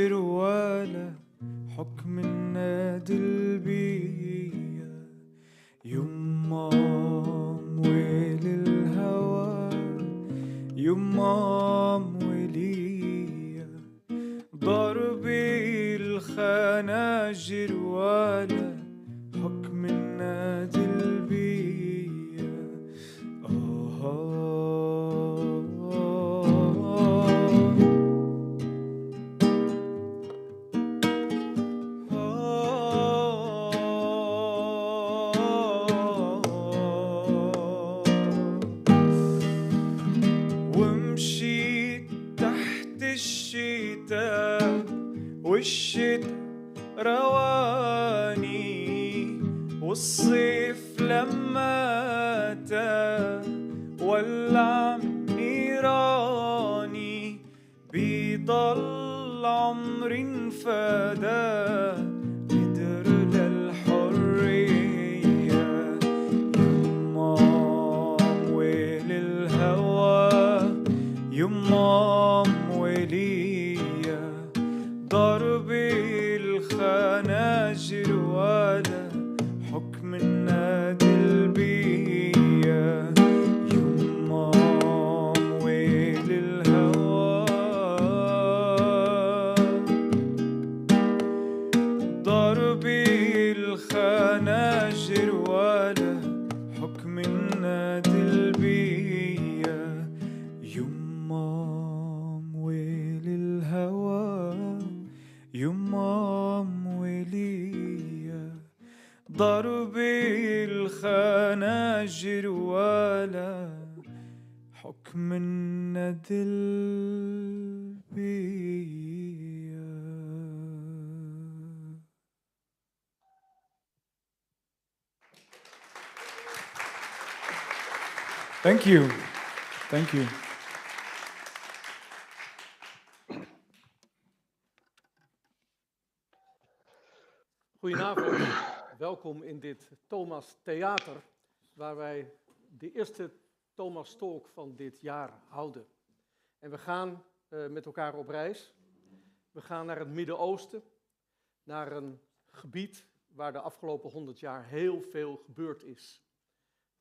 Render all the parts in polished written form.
خناجر ولا حكم النادي البيئة يما مويل الهوى يما مويلية ضربي الخناجر ولا حكم النادي البيئة ومشيت تحت الشتاء والشتاء رواني والصيف لما أتى ولع نيراني بيضل عمري انفدى قدر للحرية يما مويل الهوى يما مويلية ضربي الخناجر ولا حكم النادي البيئة يما مويل الهوى ضربي الخناجر ولا حكم النادي البيئة يما مويل الهوى يما مويلية ضربي الخناجر ولا حكم الندى البيئة. Thank you. Thank you. Goedenavond, welkom in dit Thomas Theater, waar wij de eerste ThomasTalk van dit jaar houden. En we gaan met elkaar op reis. We gaan naar het Midden-Oosten, naar een gebied waar de afgelopen 100 jaar heel veel gebeurd is.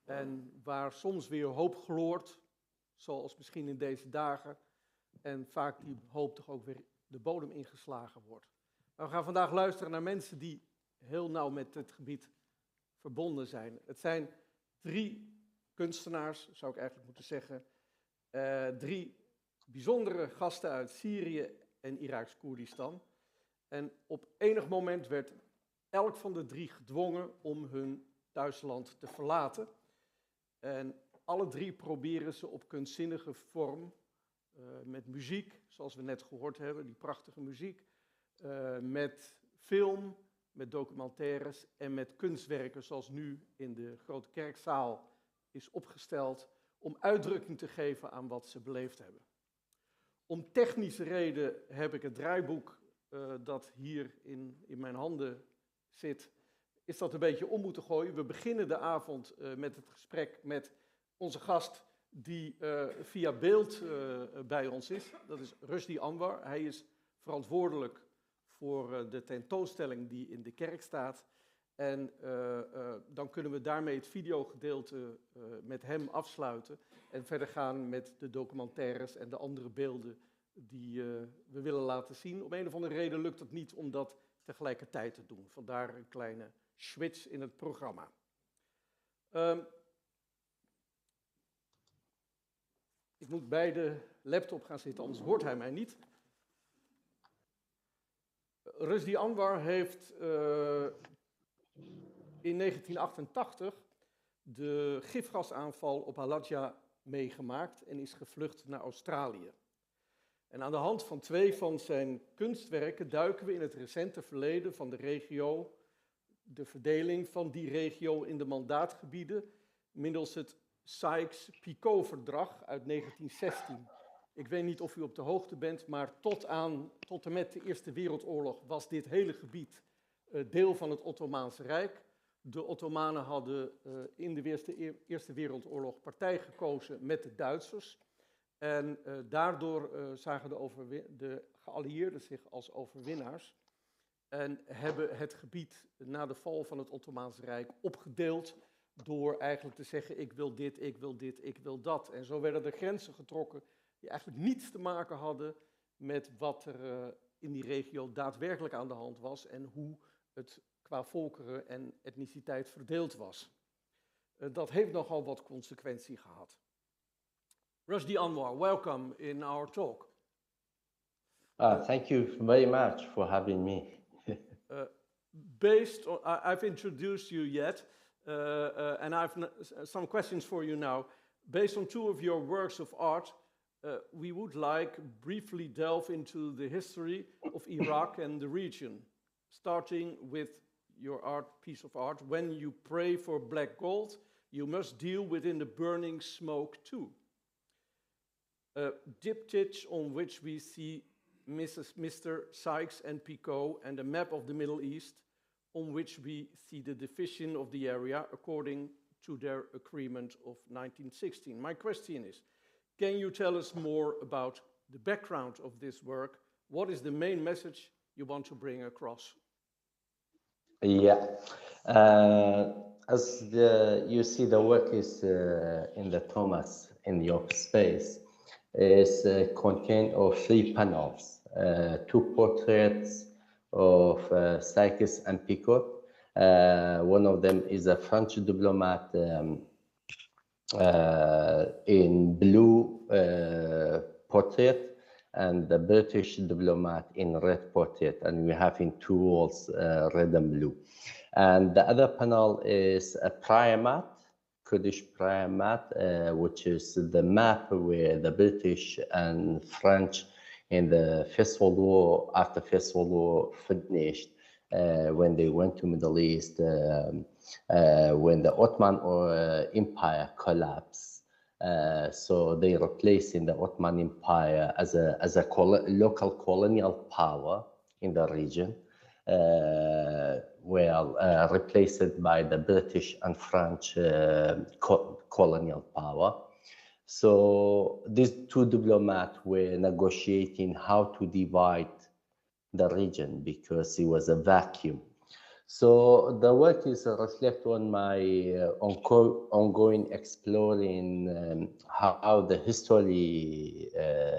En waar soms weer hoop gloort, zoals misschien in deze dagen, en vaak die hoop toch ook weer de bodem ingeslagen wordt. Maar we gaan vandaag luisteren naar mensen die heel nauw met het gebied verbonden zijn. Het zijn 3 kunstenaars, zou ik eigenlijk moeten zeggen. 3 bijzondere gasten uit Syrië en Iraaks-Koerdistan. En op enig moment werd elk van de 3 gedwongen om hun thuisland te verlaten. En alle 3 proberen ze op kunstzinnige vorm, met muziek, zoals we net gehoord hebben, die prachtige muziek, met film, met documentaires en met kunstwerken zoals nu in de grote kerkzaal is opgesteld, om uitdrukking te geven aan wat ze beleefd hebben. Om technische reden heb ik het draaiboek dat hier in mijn handen zit, is dat een beetje om moeten gooien. We beginnen de avond met het gesprek met onze gast die via beeld bij ons is. Dat is Rushdi Anwar. Hij is verantwoordelijk voor de tentoonstelling die in de kerk staat. En dan kunnen we daarmee het videogedeelte met hem afsluiten en verder gaan met de documentaires en de andere beelden die we willen laten zien. Om een of andere reden lukt het niet om dat tegelijkertijd te doen. Vandaar een kleine switch in het programma. Ik moet bij de laptop gaan zitten, anders hoort hij mij niet. Rushdi Anwar heeft in 1988 de gifgasaanval op Halabja meegemaakt en is gevlucht naar Australië. En aan de hand van 2 van zijn kunstwerken duiken we in het recente verleden van de regio, de verdeling van die regio in de mandaatgebieden, middels het Sykes-Picot-verdrag uit 1916. Ik weet niet of u op de hoogte bent, maar tot en met de Eerste Wereldoorlog was dit hele gebied deel van het Ottomaanse Rijk. De Ottomanen hadden in de Eerste Wereldoorlog partij gekozen met de Duitsers. En daardoor zagen de geallieerden zich als overwinnaars en hebben het gebied na de val van het Ottomaanse Rijk opgedeeld door eigenlijk te zeggen, ik wil dit, ik wil dit, ik wil dat. En zo werden er grenzen getrokken die eigenlijk niets te maken hadden met wat er in die regio daadwerkelijk aan de hand was en hoe het qua volkeren en etniciteit verdeeld was. Dat heeft nogal wat consequentie gehad. Rushdi Anwar, welcome in our talk. Thank you very much for having me. Based on, I've introduced you yet, and I've some questions for you now. Based on two of your works of art, we would like briefly delve into the history of Iraq and the region, starting with your piece of art. When you pray for black gold, you must deal within the burning smoke too. Diptych on which we see Mr. Sykes and Picot and a map of the Middle East on which we see the division of the area according to their agreement of 1916. My question is, can you tell us more about the background of this work? What is the main message you want to bring across? Yeah, as you see, the work is in the Thomas in your space. Is contained of 3 panels, 2 portraits of Sykes and Picot. One of them is a French diplomat in blue portrait, and the British diplomat in red portrait, and we have in 2 walls, red and blue. And the other panel is a prayer mat, Kurdish prayer mat, which is the map where the British and French in the First World War, after First World War finished, when they went to Middle East, when the Ottoman Empire collapsed. So they replaced in the Ottoman Empire as a local colonial power in the region. Replaced by the British and French colonial power. So these 2 diplomats were negotiating how to divide the region because it was a vacuum. So the work is a reflect on my ongoing exploring how the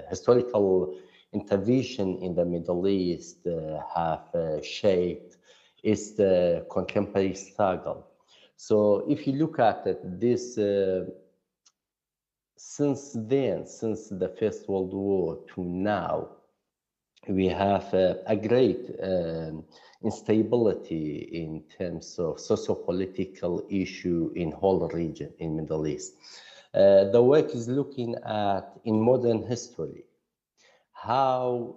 historical intervention in the Middle East have shaped is the contemporary struggle. So if you look at it, this since the First World War to now, we have a great instability in terms of socio-political issue in whole region in Middle East. The work is looking at in modern history how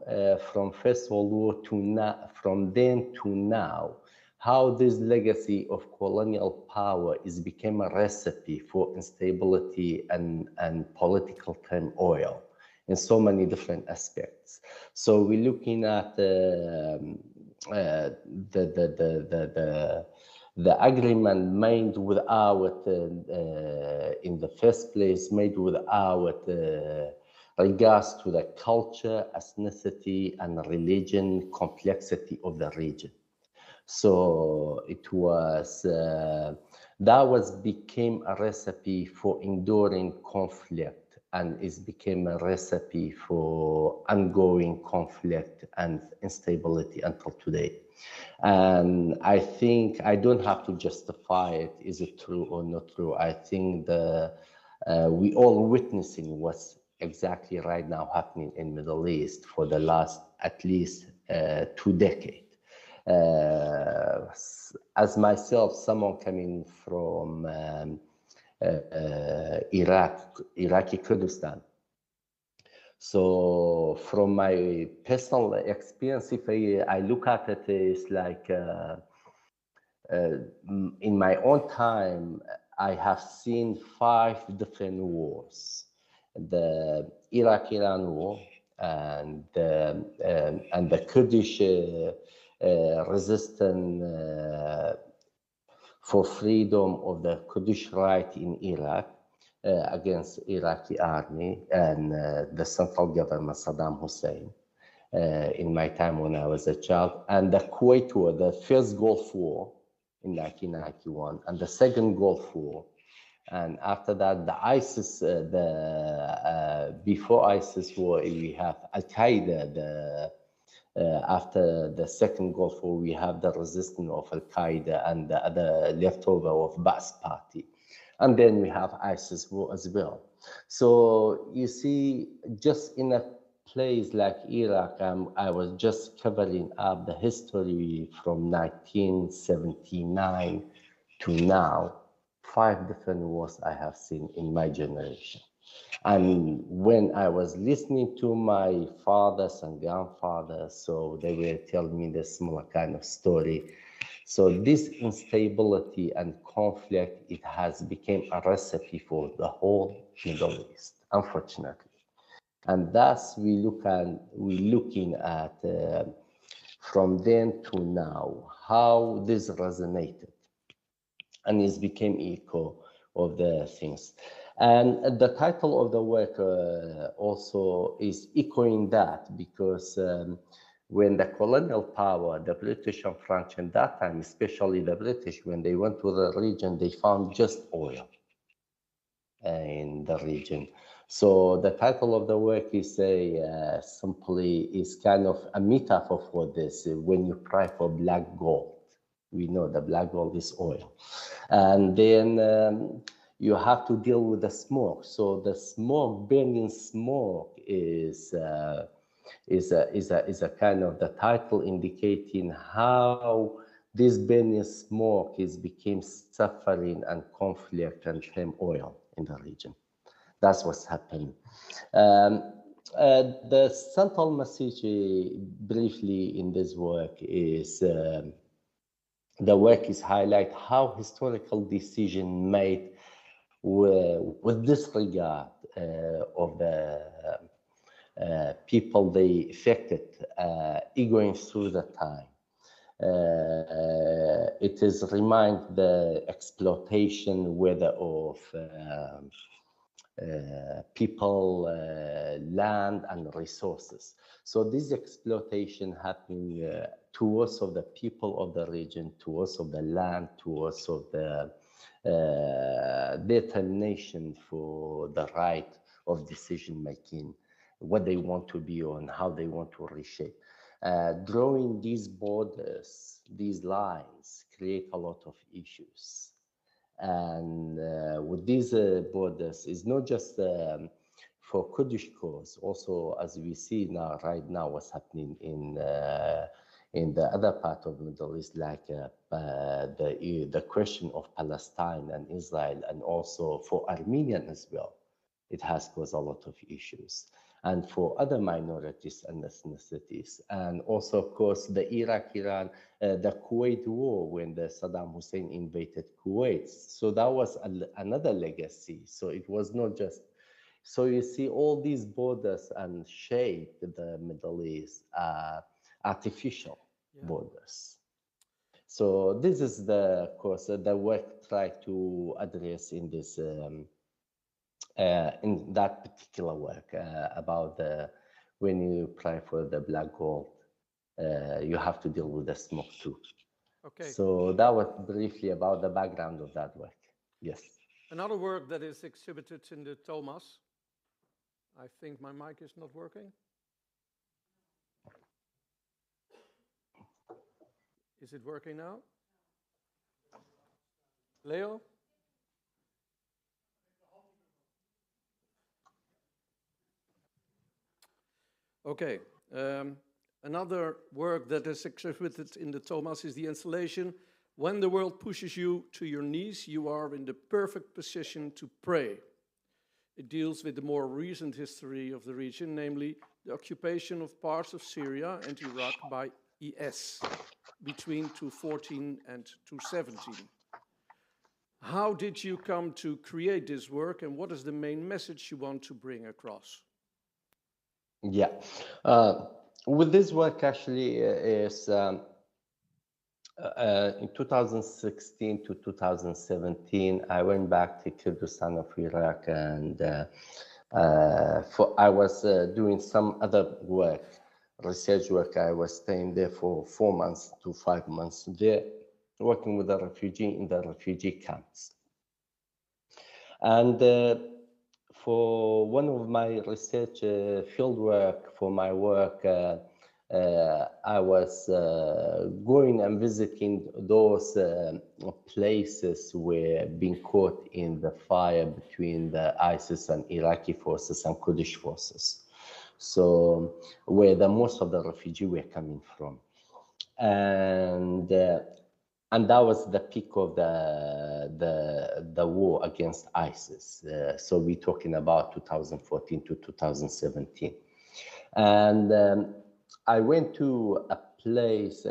from First World War to now, from then to now, how this legacy of colonial power is became a recipe for instability and political turmoil in so many different aspects. So we're looking at the agreement made without, in the first place, made without regards to the culture, ethnicity, and religion complexity of the region. So it was became a recipe for enduring conflict, and it became a recipe for ongoing conflict and instability until today. And I think I don't have to justify it. Is it true or not true? I think we all witnessing what's exactly right now happening in Middle East for the last at least 2 decades. As myself, someone coming from Iraaks-Koerdistan. So from my personal experience, if I look at it, it's like in my own time, I have seen 5 different wars: the Iraq-Iran war, and the Kurdish resistance for freedom of the Kurdish right in Iraq, against Iraqi army and the central government, Saddam Hussein, in my time when I was a child. And the Kuwait War, the first Gulf War in 1991, and the second Gulf War. And after that, the ISIS, before ISIS war, we have Al-Qaeda. After the second Gulf War, we have the resistance of Al-Qaeda and the other leftover of Ba'ath Party. And then we have ISIS war as well. So you see, just in a place like Iraq, I was just covering up the history from 1979 to now. 5 different wars I have seen in my generation. And when I was listening to my fathers and grandfathers, so they were telling me the similar kind of story. So this instability and conflict, it has become a recipe for the whole Middle East, unfortunately. And thus we're looking at from then to now, how this resonated. And it became echo of the things. And the title of the work also is echoing that, because when the colonial power, the British and French in that time, especially the British, when they went to the region, they found just oil in the region. So the title of the work is simply is kind of a metaphor for this. When you pray for black gold, we know the black gold is oil. And then you have to deal with the smoke. So the smoke, burning smoke, is a kind of the title indicating how this burning smoke became suffering and conflict and turmoil in the region. That's what's happening. The central message, briefly, in this work is. The work is highlight how historical decision made with disregard of the people they affected going through the time. It is remind the exploitation, whether of people, land, and resources. So this exploitation happening towards of the people of the region, towards of the land, towards of the determination for the right of decision making, what they want to be on, how they want to reshape. Drawing these borders, these lines, create a lot of issues. And with these borders, it's not just for Kurdish cause, also as we see now, right now, what's happening in the other part of the Middle East, like the question of Palestine and Israel, and also for Armenian as well. It has caused a lot of issues. And for other minorities and ethnicities. And also, of course, the Iraq-Iran, the Kuwait war, when the Saddam Hussein invaded Kuwait. So that was another legacy. So it was not just, so you see all these borders and shape the Middle East are artificial borders. So this is the course, the work tried to address in this, in that particular work about when you apply for the black gold, you have to deal with the smoke too. Okay. So that was briefly about the background of that work. Yes. Another work that is exhibited in the Thomas. I think my mic is not working. Is it working now? Leo? Okay. Another work that is exhibited in the Thomas is the installation, "When the world pushes you to your knees, you are in the perfect position to pray." It deals with the more recent history of the region, namely the occupation of parts of Syria and Iraq by IS between 2014 and 2017. How did you come to create this work, and what is the main message you want to bring across? Yeah, with this work actually is In 2016 to 2017, I went back to Kurdistan of Iraq, and I was doing some other work, research work. I was staying there for 4 months to 5 months there, working with the refugee in the refugee camps. And for one of my research field work, for my work, I was going and visiting those places where being caught in the fire between the ISIS and Iraqi forces and Kurdish forces. So where most of the refugees were coming from. And that was the peak of the war against ISIS. So we're talking about 2014 to 2017. And I went to a place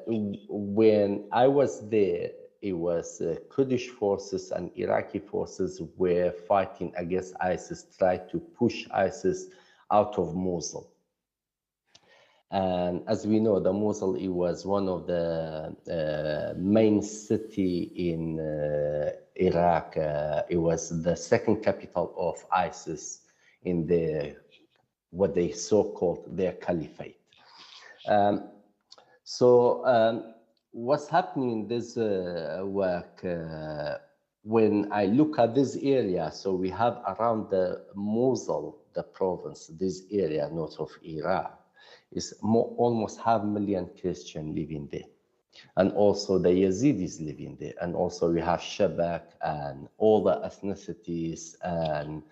when I was there, it was Kurdish forces and Iraqi forces were fighting against ISIS, tried to push ISIS out of Mosul. And as we know, the Mosul, it was one of the main city in Iraq. It was the second capital of ISIS in what they so-called their caliphate. What's happening in this work, when I look at this area, so we have around the Mosul, the province, this area north of Iraq, is almost 500,000 Christians living there. And also the Yazidis living there. And also we have Shabak and all the ethnicities and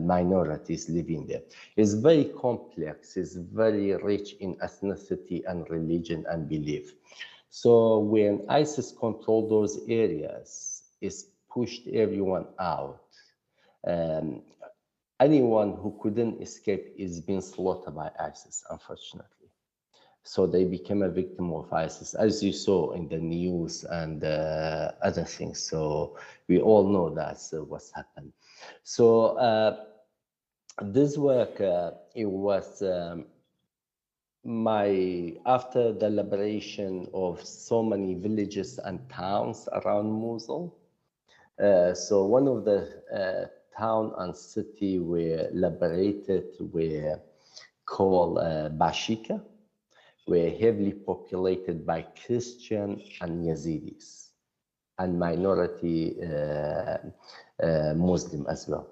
minorities living there. It's very complex, it's very rich in ethnicity and religion and belief. So when ISIS controlled those areas, it's pushed everyone out. Anyone who couldn't escape is being slaughtered by ISIS, unfortunately. So they became a victim of ISIS, as you saw in the news and other things. So we all know that's what's happened. So this work, it was after the liberation of so many villages and towns around Mosul. So one of the town and city were liberated were called Bashika, were heavily populated by Christian and Yazidis and minority Muslim as well.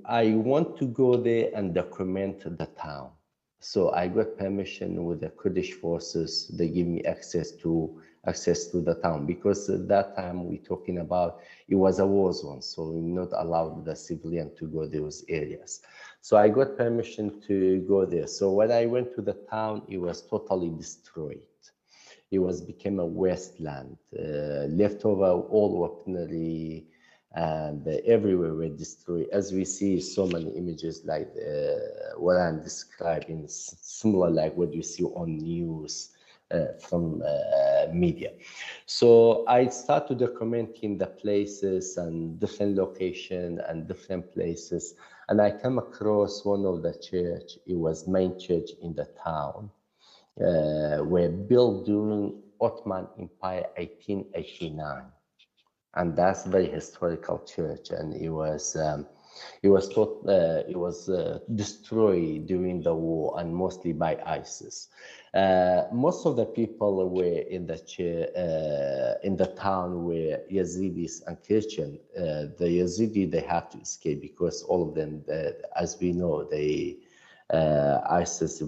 I want to go there and document the town. So I got permission with the Kurdish forces. They give me access to the town, because at that time we're talking about, it was a war zone, so we're not allowed the civilian to go those areas. So I got permission to go there. So when I went to the town, it was totally destroyed. It became a wasteland, leftover all weaponry, and everywhere were destroyed. As we see so many images like what I'm describing, similar like what you see on news from media. So I started documenting the places and different locations and different places, and I came across one of the church. It was main church in the town, were built during Ottoman Empire 1889. And that's a very historical church, and it was destroyed during the war, and mostly by ISIS. Most of the people were in the town were Yazidis and Christian. The Yazidi, they have to escape because all of them, as we know, ISIS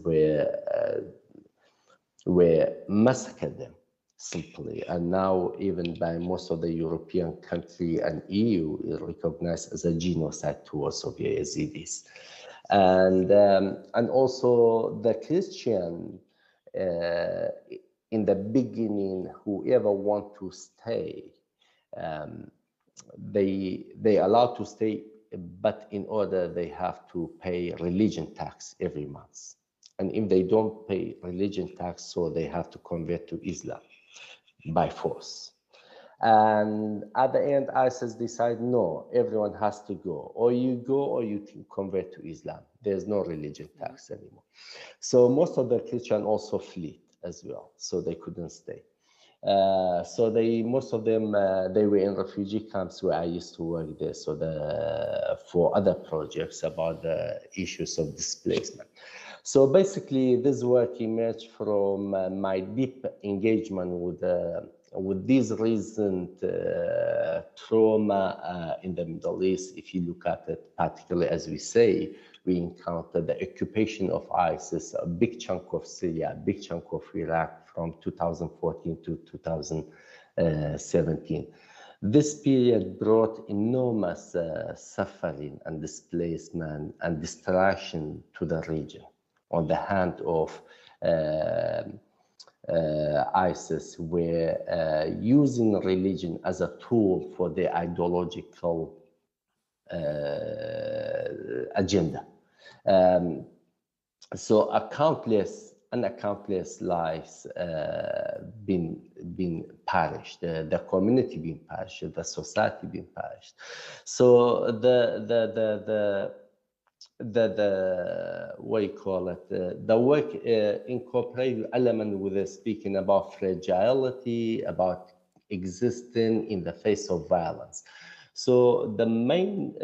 were massacred them simply. And now even by most of the European country and EU is recognized as a genocide towards of Yazidis. And also the Christian, in the beginning, whoever want to stay, they allowed to stay, but in order they have to pay religion tax every month. And if they don't pay religion tax, so they have to convert to Islam by force. And at the end, ISIS decided, no, everyone has to go. Or you go or you convert to Islam. There's no religion tax anymore. So most of the Christians also fled as well, so they couldn't stay. So most of them, they were in refugee camps where I used to work there. So for other projects about the issues of displacement. So basically, this work emerged from my deep engagement with these recent trauma in the Middle East. If you look at it, particularly as we say, we encountered the occupation of ISIS, a big chunk of Syria, a big chunk of Iraq from 2014 to 2017. This period brought enormous suffering and displacement and distraction to the region on the hand of ISIS, were using religion as a tool for their ideological agenda. So countless lives been perished, the community been perished, the society been perished. So the what you call it, the work incorporated element with speaking about fragility, about existing in the face of violence. So the main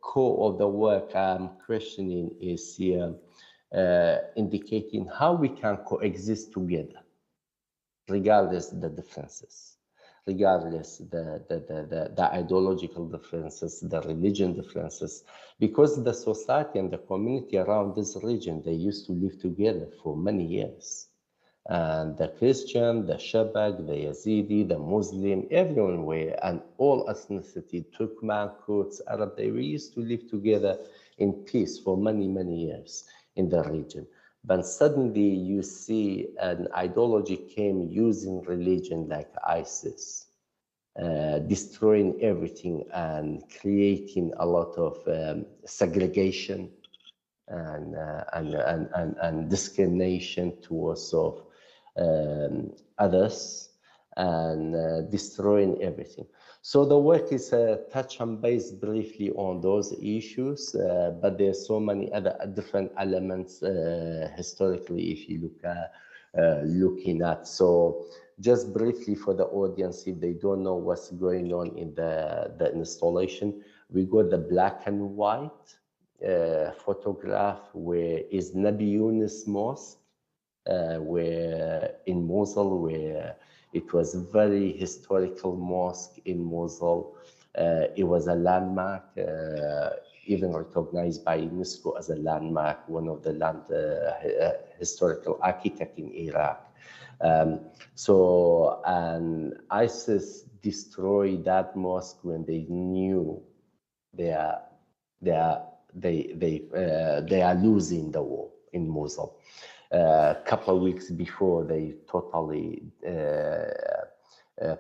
core of the work I'm questioning is here, indicating how we can coexist together, regardless the differences, regardless the ideological differences, the religion differences, because the society and the community around this region, they used to live together for many years. And the Christian, the Shabak, the Yazidi, the Muslim, everyone were, and all ethnicity, Turkmen, Kurds, Arab, they used to live together in peace for many, many years in the region. But suddenly you see an ideology came using religion like ISIS, destroying everything and creating a lot of segregation and discrimination towards of others, and destroying everything. So the work is touch and base briefly on those issues, but there's so many other different elements historically if you looking at. So just briefly for the audience, if they don't know what's going on in the installation, we got the black and white photograph where is Nabi Yunus Mosque, where in Mosul, where it was a very historical mosque in Mosul. It was a landmark, even recognized by UNESCO as a landmark, one of the historical architect in Iraq. And ISIS destroyed that mosque when they knew they are losing the war in Mosul. A couple of weeks before they totally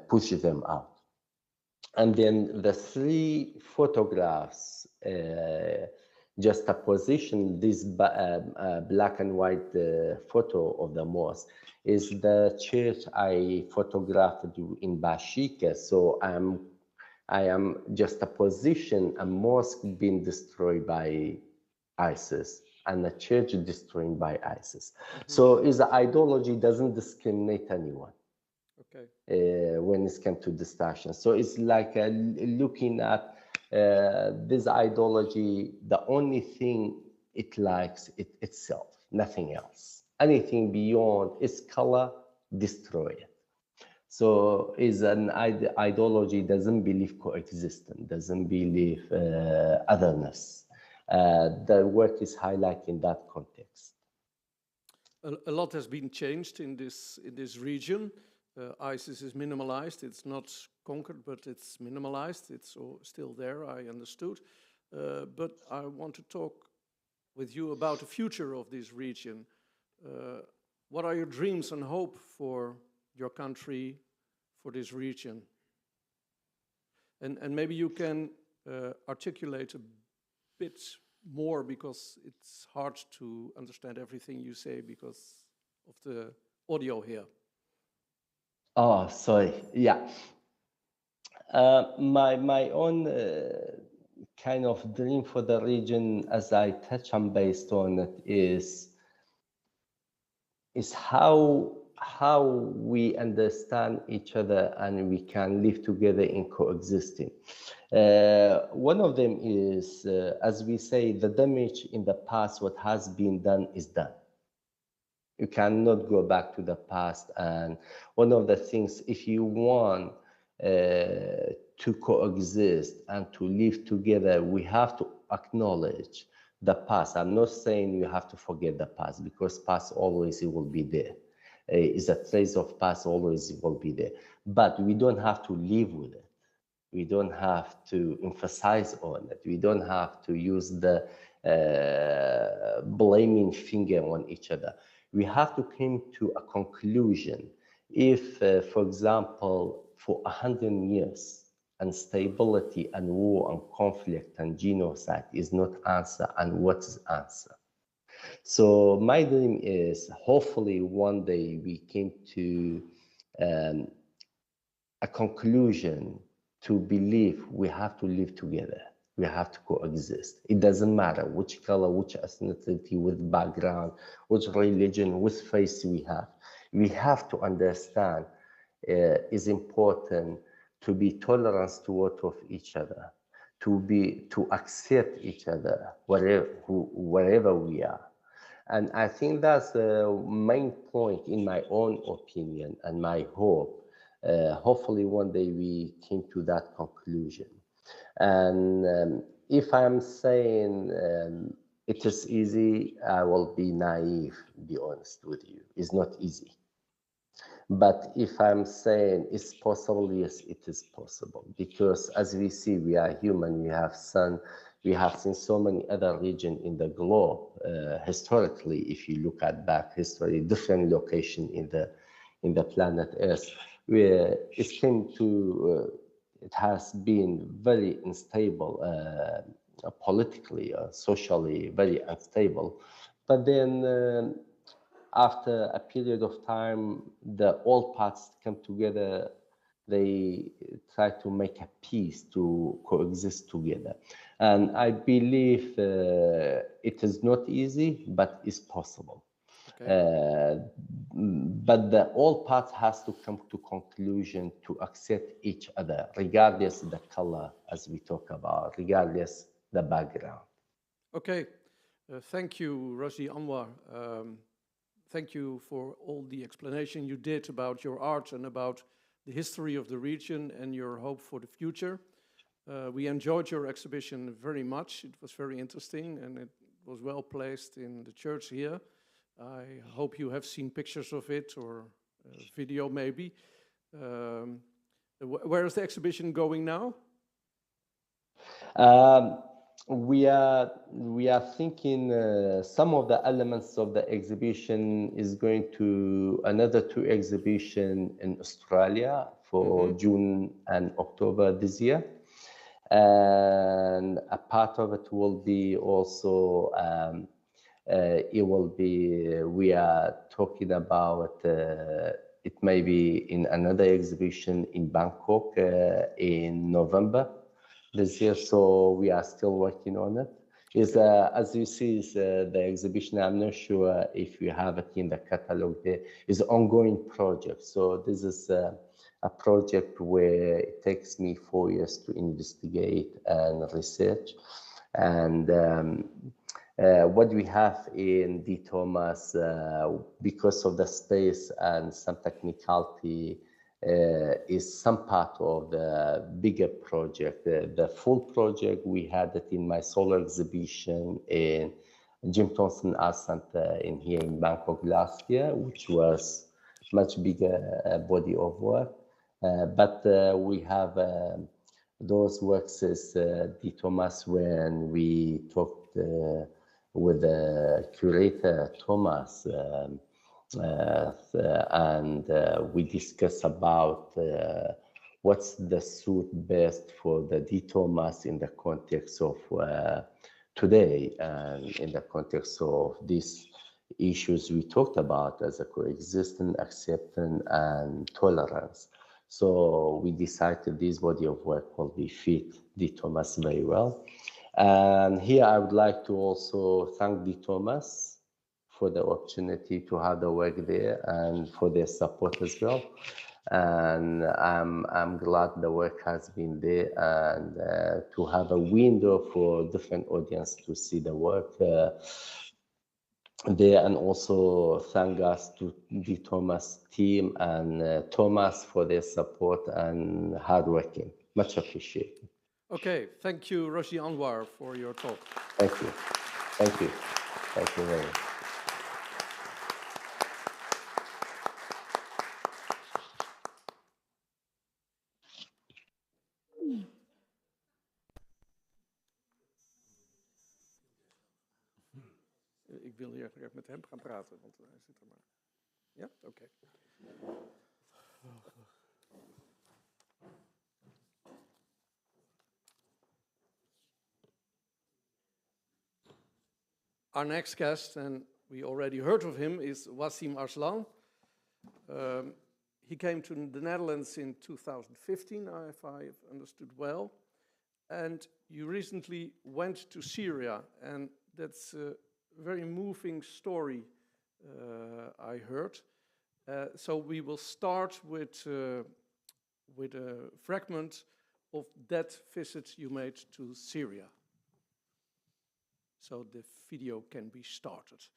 pushed them out. And then the three photographs just a position, this black and white photo of the mosque is the church I photographed in Bashika. So I am just a position, a mosque being destroyed by ISIS and a church destroyed by ISIS. Mm-hmm. So is the ideology doesn't discriminate anyone. Okay. When it comes to distraction. So it's like looking at this ideology, the only thing it likes itself, nothing else. Anything beyond its color, destroy it. So is an ideology doesn't believe coexistence, doesn't believe otherness. The work is highlighting that context. A lot has been changed in this region. ISIS is minimalized. It's not conquered, but it's minimalized. It's still there, I understood. But I want to talk with you about the future of this region. What are your dreams and hope for your country, for this region? And maybe you can articulate a bit more, because it's hard to understand everything you say because of the audio here. Oh, sorry. Yeah. My own kind of dream for the region, as I touch on based on it, is how we understand each other and we can live together in coexisting. One of them is, as we say, the damage in the past, what has been done is done. You cannot go back to the past. And one of the things, if you want to coexist and to live together, we have to acknowledge the past. I'm not saying you have to forget the past, because past always it will be there. Is a trace of past, always it will be there. But we don't have to live with it. We don't have to emphasize on it. We don't have to use the blaming finger on each other. We have to come to a conclusion. If, for example, for 100 years, instability and war and conflict and genocide is not answer, and what is answer? So my dream is, hopefully one day we came to a conclusion to believe we have to live together. We have to coexist. It doesn't matter which color, which ethnicity, with background, which religion, which faith we have. We have to understand it's important to be tolerant toward of each other, to accept each other wherever we are. And I think that's the main point, in my own opinion, and my hope. Hopefully one day we came to that conclusion. And if I'm saying it is easy, I will be naive, be honest with you. It's not easy. But if I'm saying it's possible, yes, it is possible. Because as we see, we are human, we have seen so many other regions in the globe. Historically, if you look at back history, different locations in the planet Earth, where it has been very unstable politically, socially, very unstable. But then after a period of time, all parts come together. They try to make a peace to coexist together. And I believe it is not easy, but it's possible. Okay. But all parts has to come to conclusion to accept each other, regardless of the color, as we talk about, regardless the background. Okay, thank you, Rushdi Anwar. Thank you for all the explanation you did about your art and about the history of the region and your hope for the future. We enjoyed your exhibition very much. It was very interesting and it was well placed in the church here. I hope you have seen pictures of it or video maybe. Where is the exhibition going now? We are thinking some of the elements of the exhibition is going to another 2 exhibitions in Australia for June and October this year. And a part of it will be also, we are talking about, it may be in another exhibition in Bangkok in November this year, so we are still working on it. Is as you see, the exhibition, I'm not sure if you have it in the catalog there, is an ongoing project. So this is a project where it takes me 4 years to investigate and research. And what we have in the Thomas, because of the space and some technicality, is some part of the bigger project. The full project, we had it in my solo exhibition in Jim Thompson Art Center here in Bangkok last year, which was much bigger body of work. But we have those works is the Thomas, when we talked with the curator Thomas, and we discuss about what's the suit best for the D. Thomas in the context of today and in the context of this issues we talked about as a coexistence, acceptance, and tolerance. So we decided this body of work will be fit the Thomas very well. And here I would like to also thank the Thomas for the opportunity to have the work there and for their support as well. And I'm glad the work has been there and to have a window for different audience to see the work there, and also thank us to the Thomas team and Thomas for their support and hard working. Much appreciated. Okay, thank you, Rushdi Anwar, for your talk. Thank you. Thank you. Thank you very much. Ik wil hier graag met hem gaan praten, want hij zit er maar. Ja, oké. Our next guest, and we already heard of him, is Wasim Arslan. He came to the Netherlands in 2015, if I understood well. And you recently went to Syria, and that's a very moving story I heard. So we will start with a fragment of that visit you made to Syria. So the video can be started.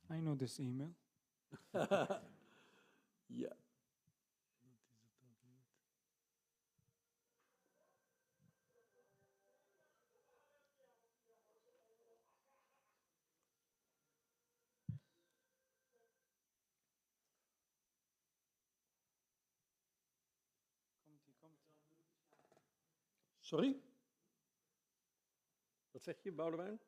I know this email. Yeah. Sorry? Wat zeg je, Boudewijn?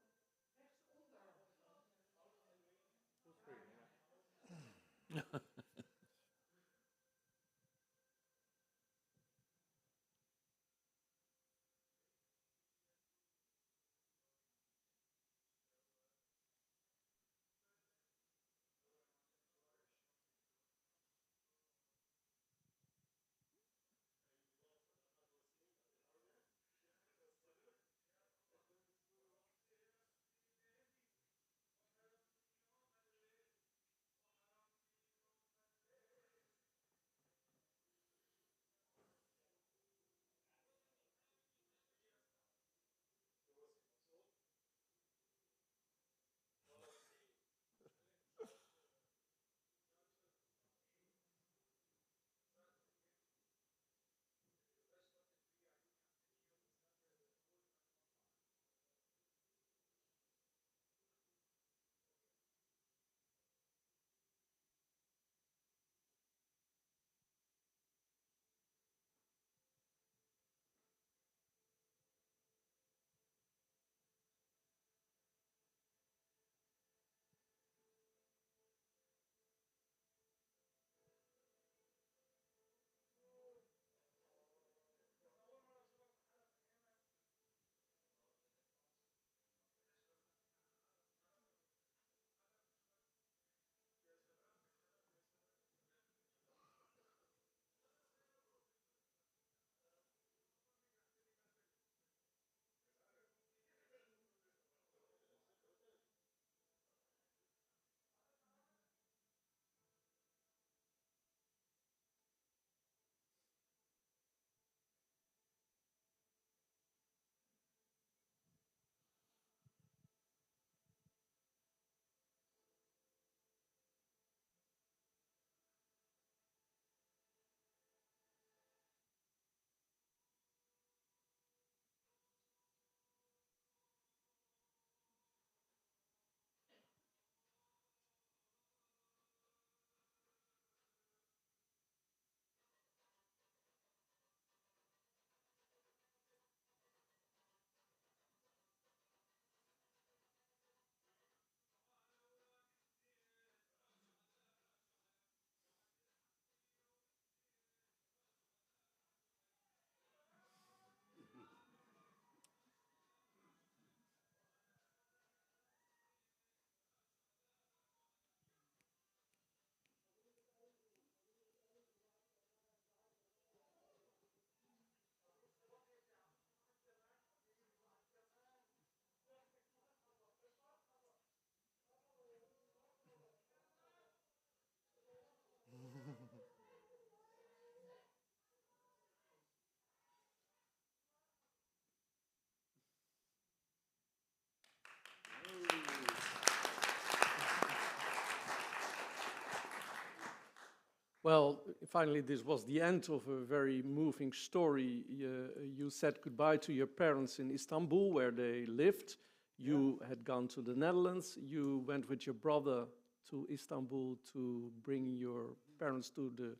Well, finally, this was the end of a very moving story. You said goodbye to your parents in Istanbul, where they lived. You had gone to the Netherlands. You went with your brother to Istanbul to bring your parents to the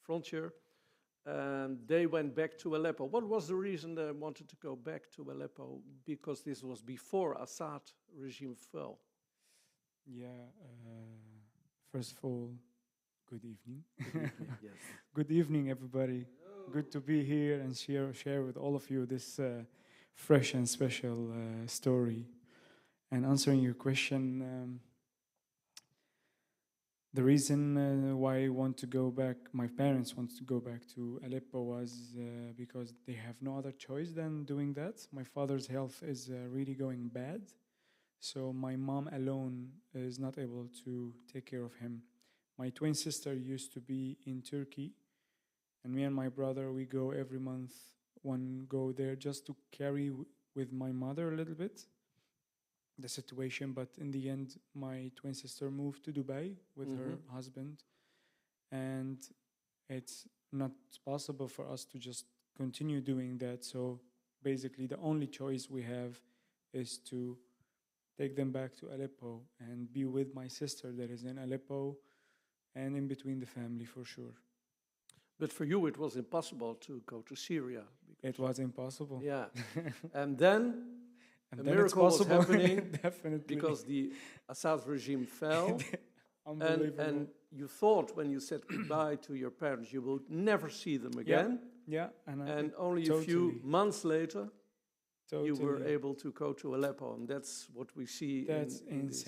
frontier. And they went back to Aleppo. What was the reason they wanted to go back to Aleppo? Because this was before Assad regime fell. Yeah, first of all, good evening. Yes. Good evening, everybody. Good to be here and share with all of you this fresh and special story. And answering your question, the reason why I want to go back, my parents want to go back to Aleppo was because they have no other choice than doing that. My father's health is really going bad, so my mom alone is not able to take care of him. My twin sister used to be in Turkey, and me and my brother, we go every month, go there just to carry with my mother a little bit the situation. But in the end, my twin sister moved to Dubai with her husband, and it's not possible for us to just continue doing that. So basically, the only choice we have is to take them back to Aleppo and be with my sister that is in Aleppo and in between the family for sure. But for you, it was impossible to go to Syria. It was impossible. Yeah. And then And a then miracle it's was possible. happening Definitely. because the Assad regime fell. Unbelievable. And you thought when you said goodbye to your parents, you would never see them again. Yeah. And only a few months later, you were able to go to Aleppo. And that's what we see in this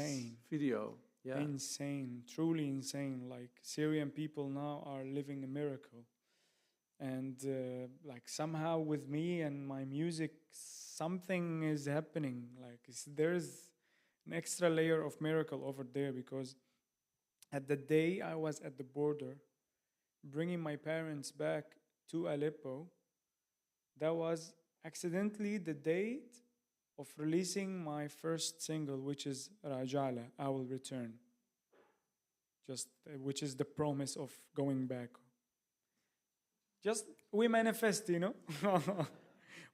video. Yeah. Insane, truly insane. Like Syrian people now are living a miracle. And like somehow with me and my music, something is happening. Like there's an extra layer of miracle over there, because at the day I was at the border bringing my parents back to Aleppo, that was accidentally the date of releasing my first single, which is Rajala, I Will Return. Just which is the promise of going back. Just we manifest,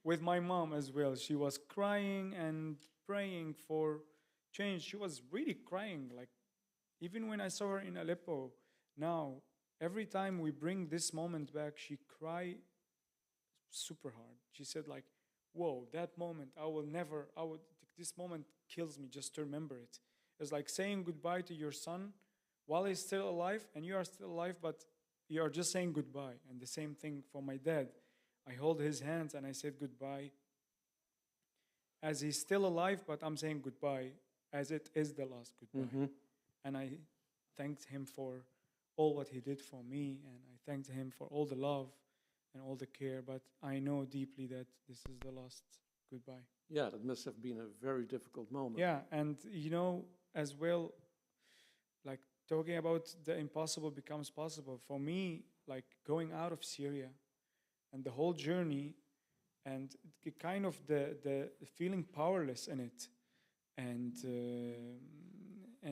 with my mom as well. She was crying and praying for change. She was really crying. Like even when I saw her in Aleppo, now every time we bring this moment back, she cry super hard. She said like, whoa, that moment, this moment kills me just to remember it. It's like saying goodbye to your son while he's still alive, and you are still alive, but you are just saying goodbye. And the same thing for my dad. I hold his hands and I said goodbye as he's still alive, but I'm saying goodbye as it is the last goodbye. And I thanked him for all what he did for me, and I thanked him for all the love and all the care, but I know deeply that this is the last goodbye. Yeah, that must have been a very difficult moment. Yeah, and as well, like talking about the impossible becomes possible. For me, like going out of Syria and the whole journey and kind of the feeling powerless in it, and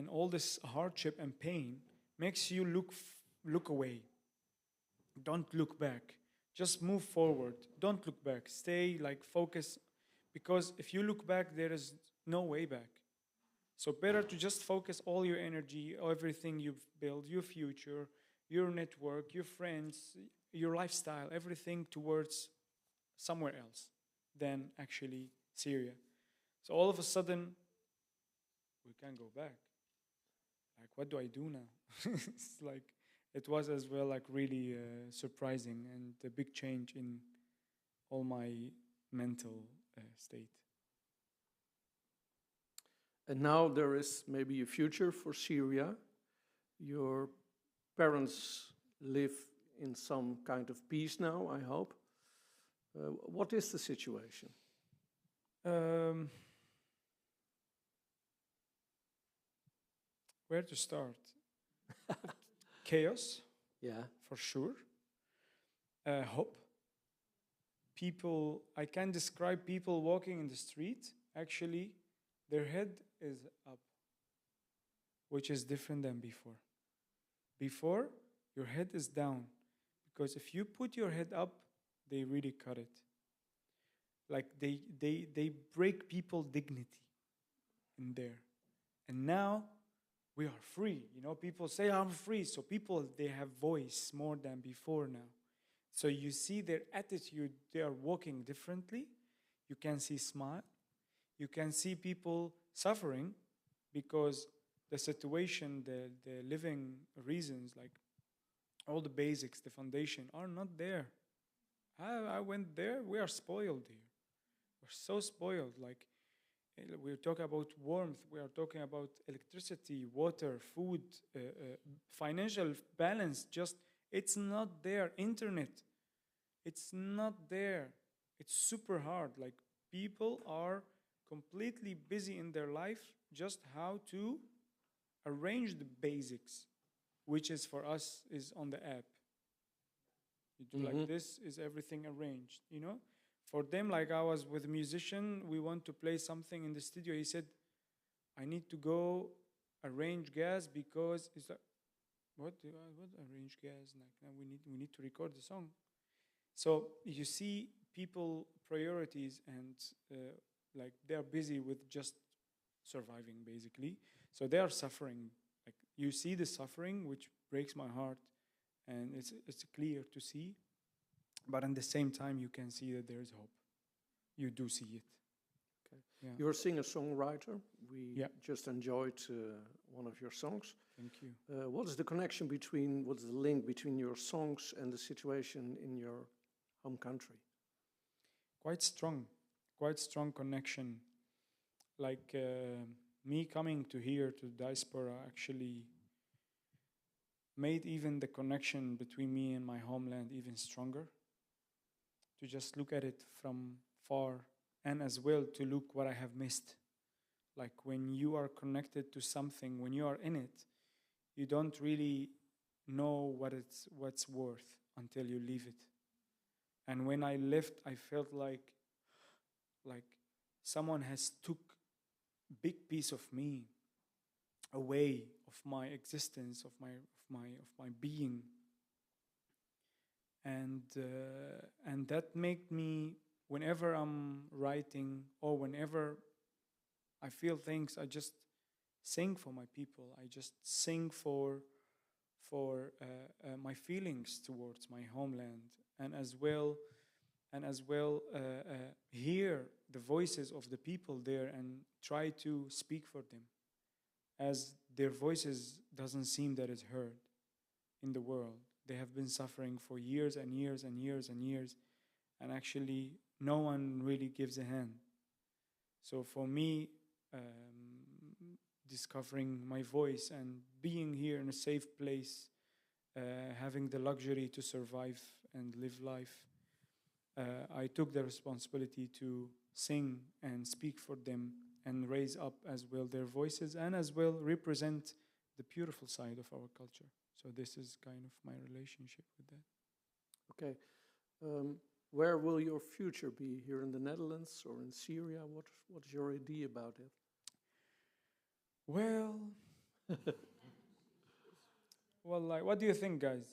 all this hardship and pain makes you look away. Don't look back. Just move forward. Don't look back. Stay focus, because if you look back, there is no way back. So better to just focus all your energy, everything you've built, your future, your network, your friends, your lifestyle, everything towards somewhere else than actually Syria. So all of a sudden, we can't go back. Like, what do I do now? It's like, it was as well really surprising and a big change in all my mental state. And now there is maybe a future for Syria. Your parents live in some kind of peace now, I hope. What is the situation? Where to start? Chaos. Yeah. For sure. Hope. People, I can describe people walking in the street, actually, their head is up, which is different than before. Before, Your head is down. Because if you put your head up, they really cut it. Like they break people's dignity in there. And now we are free. You know, people say I'm free. So people, they have voice more than before now. So you see their attitude, they are walking differently. You can see smile. You can see people suffering because the situation, the living reasons, like all the basics, the foundation are not there. I went there, we are spoiled here. We're so spoiled. Like, we're talking about warmth, we are talking about electricity, water, food, financial balance. Just, it's not there. Internet, it's not there. It's super hard. Like, people are completely busy in their life just how to arrange the basics, which is for us is on the app. You do like this, is everything arranged, you know? For them, like I was with a musician, we want to play something in the studio. He said, I need to go arrange gas because it's like, what arrange gas? Like, now we need to record the song. So you see people priorities and like they're busy with just surviving basically. So they are suffering. Like, you see the suffering, which breaks my heart, and it's clear to see. But at the same time, you can see that there is hope. You do see it. Okay. Yeah. You're a singer-songwriter. We Yeah. just enjoyed one of your songs. Thank you. What is the connection between, what is the link between your songs and the situation in your home country? Quite strong connection. Like me coming to here, to diaspora, actually made even the connection between me and my homeland even stronger. To just look at it from far, and as well to look what I have missed. Like, when you are connected to something, when you are in it, you don't really know what's worth until you leave it. And when I left, I felt like someone has took big piece of me away, of my existence, of my being. And that made me, whenever I'm writing or whenever I feel things, I just sing for my people. I just sing for my feelings towards my homeland, and as well hear the voices of the people there and try to speak for them, as their voices doesn't seem that is heard in the world. They have been suffering for years and years and years and years, and actually no one really gives a hand. So for me, discovering my voice and being here in a safe place, having the luxury to survive and live life, I took the responsibility to sing and speak for them and raise up as well their voices, and as well represent the beautiful side of our culture. So this is kind of my relationship with that. Okay. Where will your future be? Here in the Netherlands or in Syria? What's your idea about it? Well, like, what do you think, guys?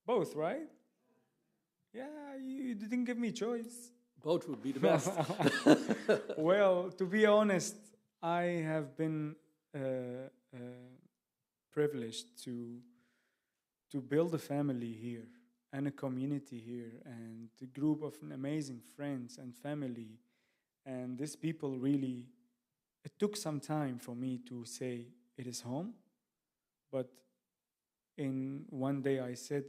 Both, right? Yeah, you didn't give me choice. Both would be the best. Well, to be honest, I have been privileged to build a family here and a community here and a group of amazing friends and family. And these people really, it took some time for me to say it is home, but in one day I said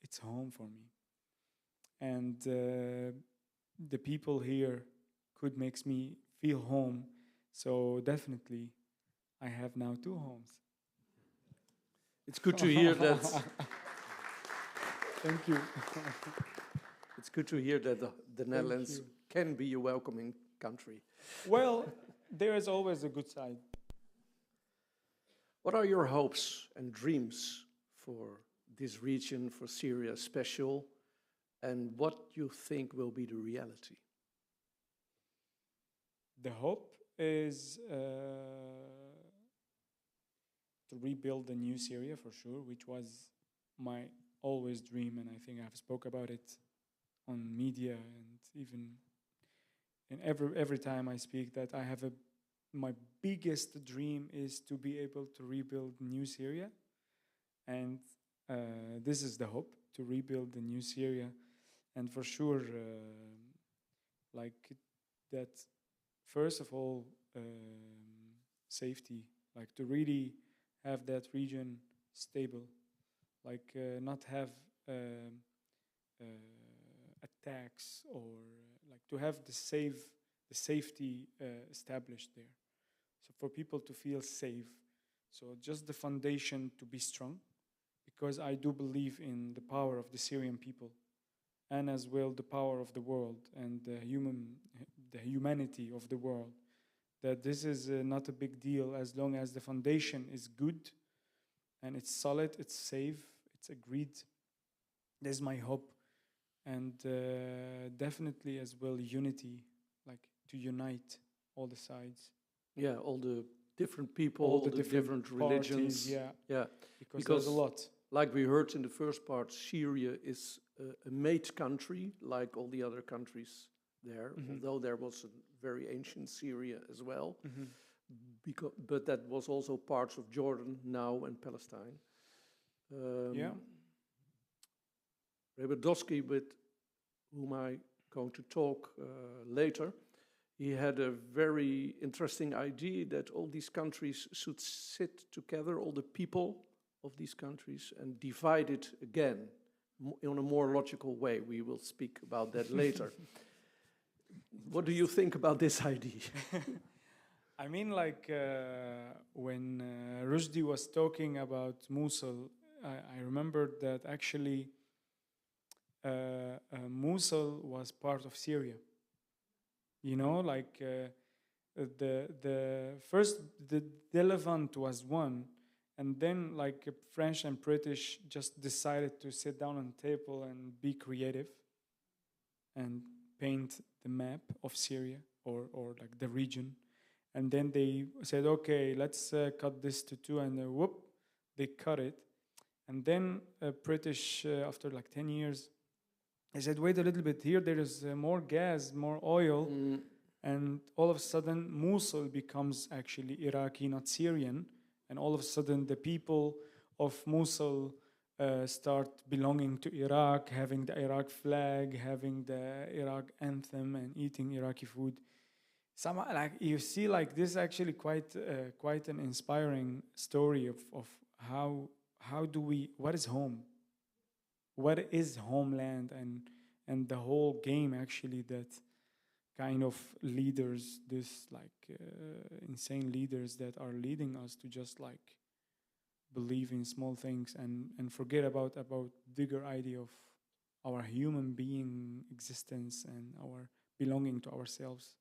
it's home for me. And the people here could make me feel home. So definitely I have now 2 homes. It's good to hear that. Thank you. It's good to hear that the Netherlands can be a welcoming country. Well, there is always a good side. What are your hopes and dreams for this region, for Syria special, and what you think will be the reality? The hope is to rebuild the new Syria for sure, which was my always dream, and I think I've spoke about it on media and even in every time I speak that I have my biggest dream is to be able to rebuild new Syria, and this is the hope, to rebuild the new Syria, and for sure like that first of all safety, like to really have that region stable, like not have attacks, or like to have the safety established there, so for people to feel safe, so just the foundation to be strong, because I do believe in the power of the Syrian people, and as well the power of the world and the humanity of the world, that this is not a big deal as long as the foundation is good and it's solid, it's safe, it's agreed. There's my hope. And definitely as well unity, like to unite all the sides. Yeah, all the different people, all the different religions. Parties, yeah, yeah. Because there's a lot. Like we heard in the first part, Syria is a made country, like all the other countries there, although there was a very ancient Syria as well. But that was also parts of Jordan now and Palestine. Reber Dosky, with whom I'm going to talk later, he had a very interesting idea that all these countries should sit together, all the people of these countries, and divide it again in a more logical way. We will speak about that later. What do you think about this idea? I mean, like when Rushdi was talking about Mosul, I remembered that actually Mosul was part of Syria. You know, like the first the Levant was one, and then like French and British just decided to sit down on the table and be creative and paint the map of Syria or like the region. And then they said, okay, let's cut this to two, and whoop, they cut it. And then British, after like 10 years, they said, wait a little bit, here there is more gas, more oil, and all of a sudden Mosul becomes actually Iraqi, not Syrian, and all of a sudden the people of Mosul start belonging to Iraq, having the Iraq flag, having the Iraq anthem, and eating Iraqi food. Somehow, like you see, like this is actually quite an inspiring story of how do we, what is home, what is homeland, and the whole game actually, that kind of leaders, this like insane leaders that are leading us to just like believe in small things and forget about bigger idea of our human being existence and our belonging to ourselves.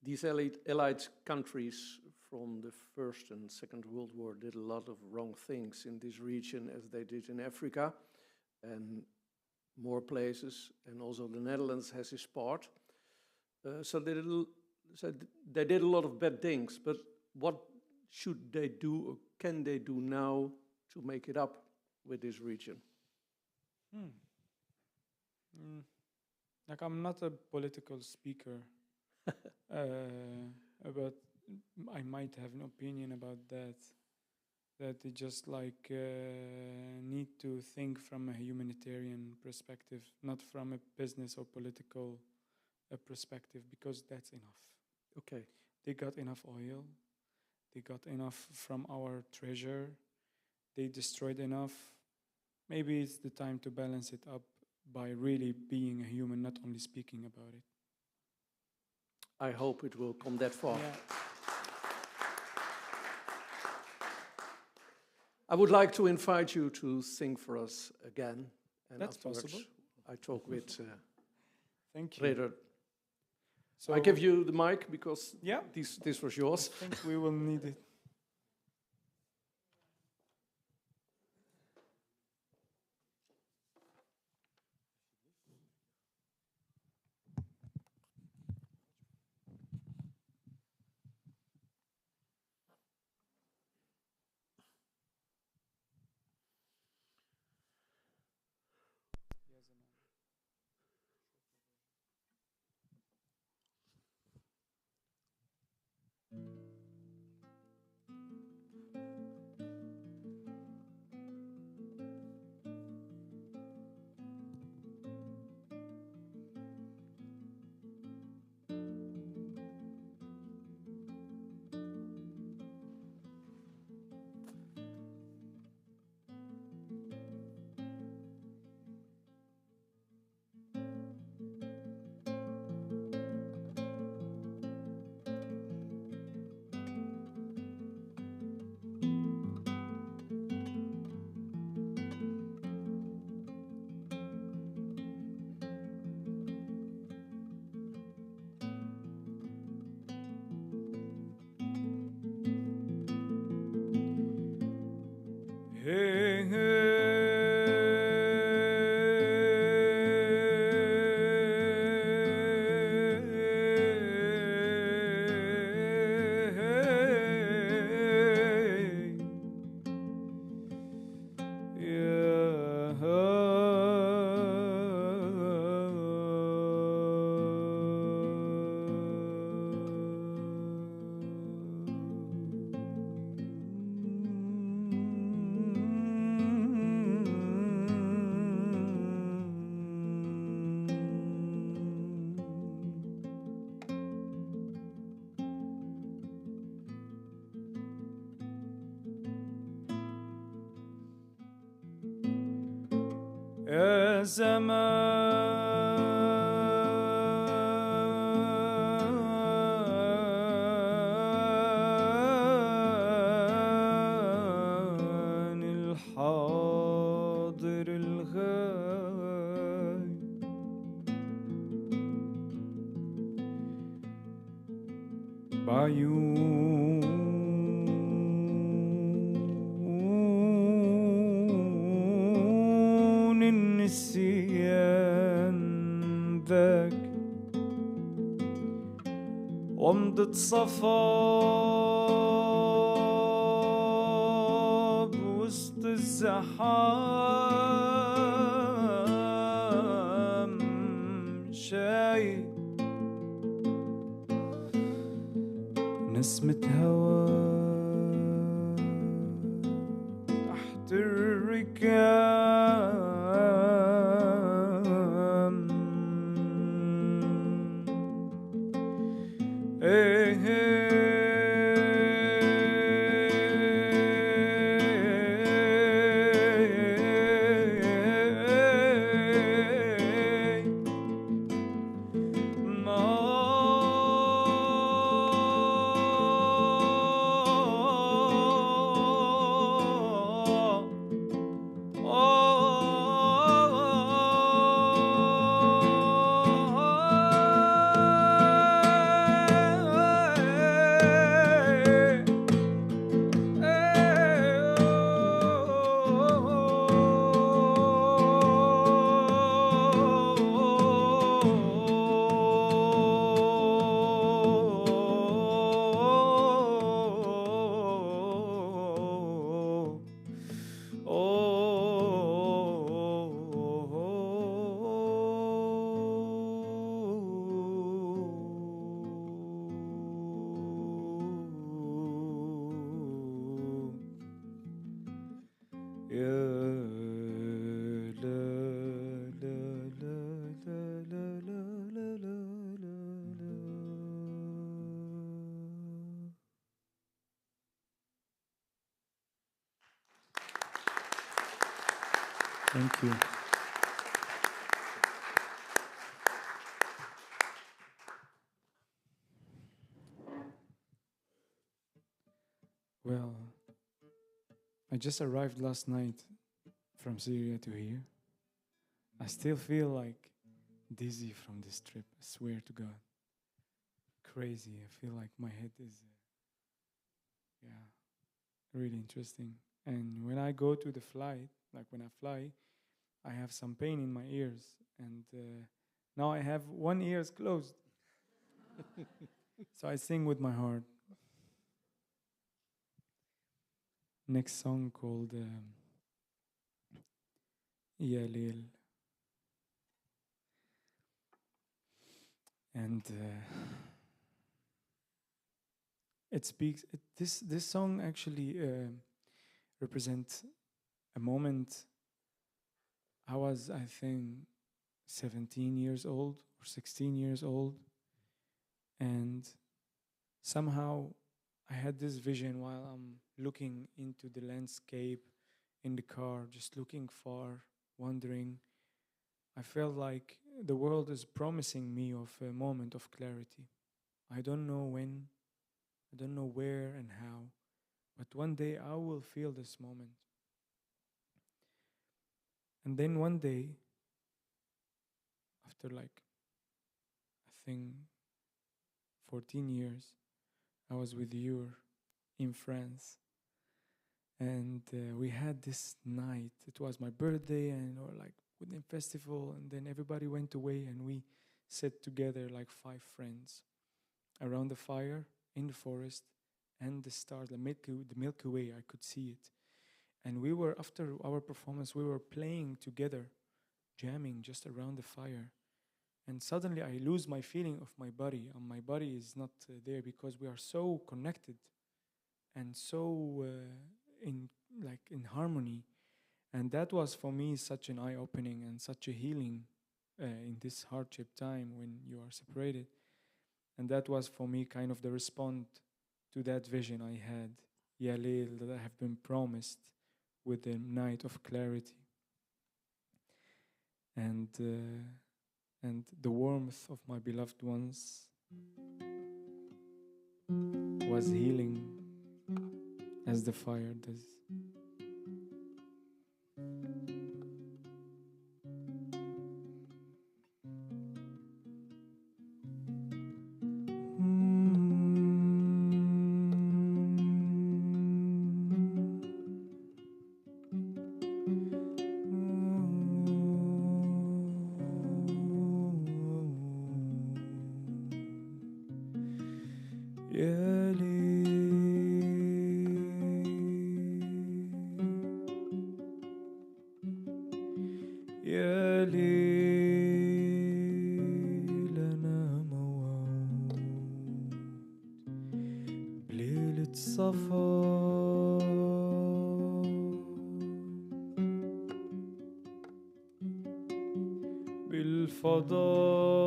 These allied countries from the First and Second World War did a lot of wrong things in this region, as they did in Africa and more places, and also the Netherlands has its part. So they did a lot of bad things, but what should they do or can they do now to make it up with this region? Like, I'm not a political speaker, but I might have an opinion about that. That they just like need to think from a humanitarian perspective, not from a business or political perspective, because that's enough. Okay. They got enough oil. They got enough from our treasure. They destroyed enough. Maybe it's the time to balance it up by really being a human, not only speaking about it. I hope it will come that far. Yeah. I would like to invite you to sing for us again. And that's afterwards possible. I talk with Thank you. Reber. So I give you the mic because yeah, this was yours. I think we will need it. يا زمان الحاضر الغايب بعيون النسيان ذاك ومضة صفاب وسط الزحام شايف نسمة هوا تحت الركام Thank you. Well, I just arrived last night from Syria to here. I still feel like dizzy from this trip, I swear to God. Crazy. I feel like my head is, really interesting. And when I go to the flight, like when I fly, I have some pain in my ears. And now I have one ear is closed. So I sing with my heart. Next song called Ya Lil. And it speaks. This song actually represents a moment. I was, I think, 17 years old or 16 years old, and somehow I had this vision while I'm looking into the landscape in the car, just looking far, wondering. I felt like the world is promising me of a moment of clarity. I don't know when, I don't know where and how, but one day I will feel this moment. And then one day, after like, I think 14 years, I was with you in France. And we had this night. It was my birthday, and or like within festival, and then everybody went away, and we sat together like 5 friends around the fire in the forest, and the stars, the Milky Way. I could see it, and we were, after our performance, we were playing together, jamming just around the fire. And suddenly I lose my feeling of my body, and my body is not there, because we are so connected and so in harmony. And that was for me such an eye-opening and such a healing in this hardship time when you are separated. And that was for me kind of the response to that vision I had, Ya Layl, that I have been promised with the night of clarity. And the warmth of my beloved ones was healing as the fire does.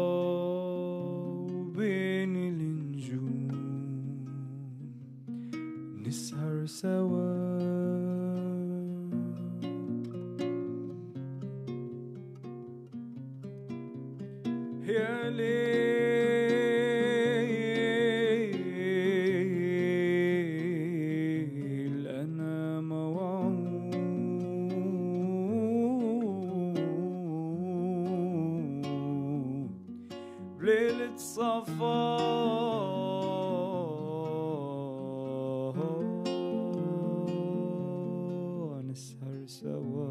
بالفضاء بين النجوم نسهر سوا يا ليل أنا موعود بليلة صفا نسهر سوا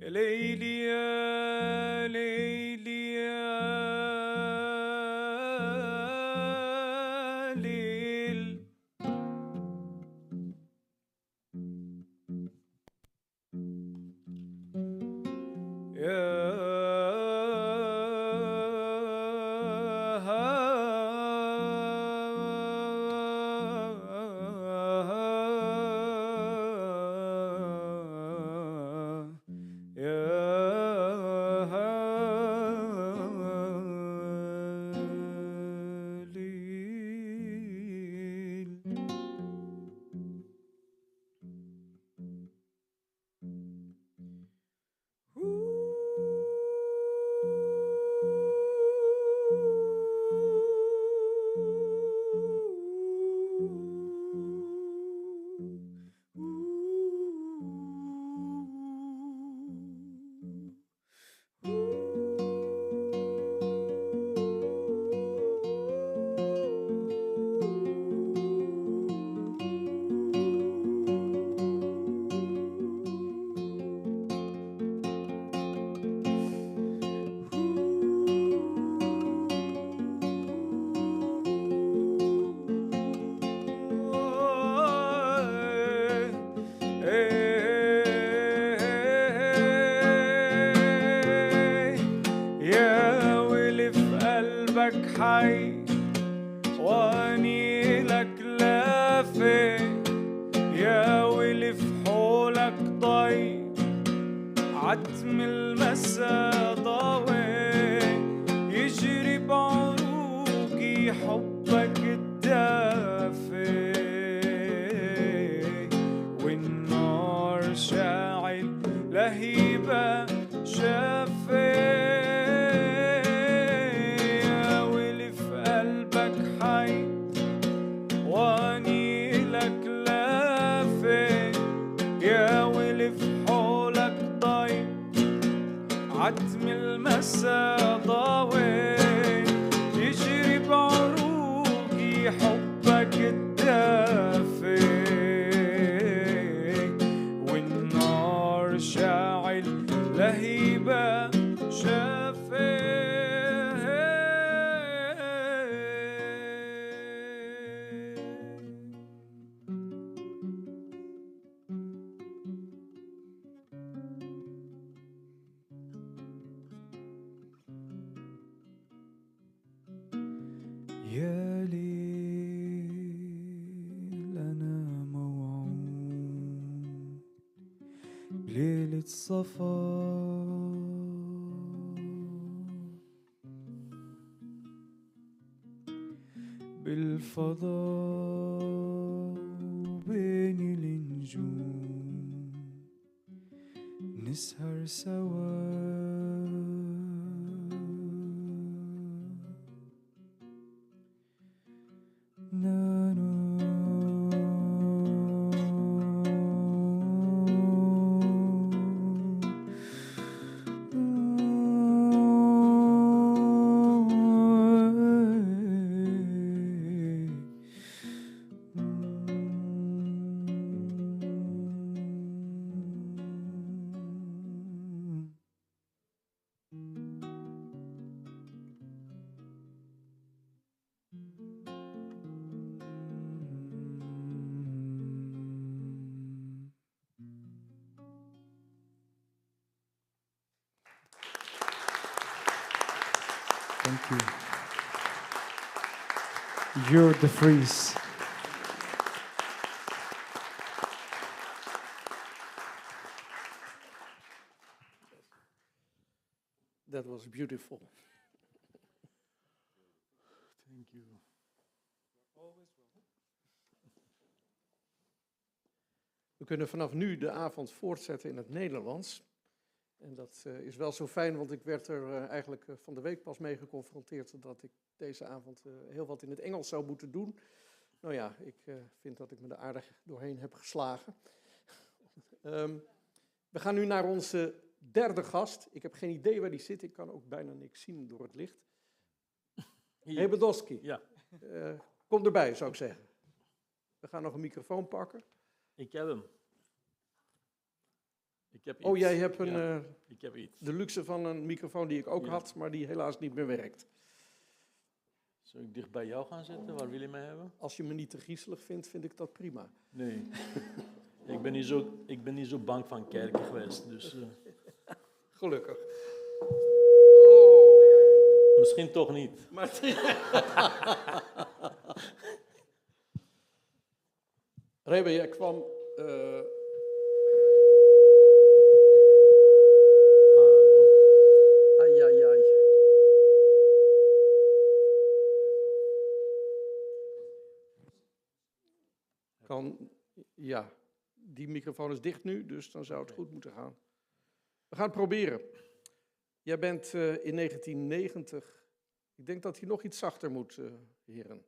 يا ليلي يا ليلي يا ليل يا ولي في قلبك حي واني لك لافي يا ولي في حولك ضي عتم المسا ضاوي يجري بعروقي حبك الدافي والنار شاعل لهيبة شافي يا ولي في قلبك حي واني لك لافي والف حولك ضايع عتم المساء ضاوي يجري بعروقي حبك الدافي والنار شاعل لهيبة شافي يا ليل أنا موعود بليلة صفا بالفضاء بين النجوم نسهر سوا Thank you. You're the freeze. That was beautiful. Thank you. We kunnen vanaf nu de avond voortzetten in het Nederlands. En dat is wel zo fijn, want ik werd er eigenlijk van de week pas mee geconfronteerd dat ik deze avond heel wat in het Engels zou moeten doen. Nou ja, ik vind dat ik me er aardig doorheen heb geslagen. We gaan nu naar onze derde gast. Ik heb geen idee waar die zit, ik kan ook bijna niks zien door het licht. Reber Dosky. Ja. Kom erbij, zou ik zeggen. We gaan nog een microfoon pakken. Ik heb hem. Ik heb iets. Oh, jij hebt ik heb iets. de luxe van een microfoon die ik ook had, maar die helaas niet meer werkt. Zal ik dicht bij jou gaan zitten? Waar wil je mij hebben? Als je me niet te griezelig vindt, vind ik dat prima. Nee. ik ben niet zo bang van kerken geweest. Dus, Gelukkig. misschien toch niet. Maar Reber, jij kwam... Ai, ai, ai. Ja, die microfoon is dicht nu, dus dan zou het goed moeten gaan. We gaan het proberen. Jij bent in 1990... Ik denk dat hij nog iets zachter moet, heren.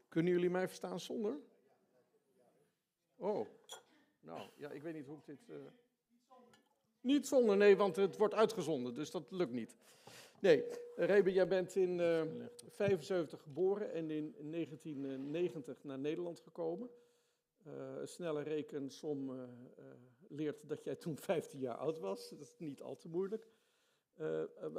Kunnen jullie mij verstaan zonder? Oh, nou, ja, ik weet niet hoe ik dit... Niet zonder, nee, want het wordt uitgezonden, dus dat lukt niet. Nee, Reber, jij bent in 1975 geboren en in 1990 naar Nederland gekomen. Een snelle rekensom leert dat jij toen 15 jaar oud was. Dat is niet al te moeilijk.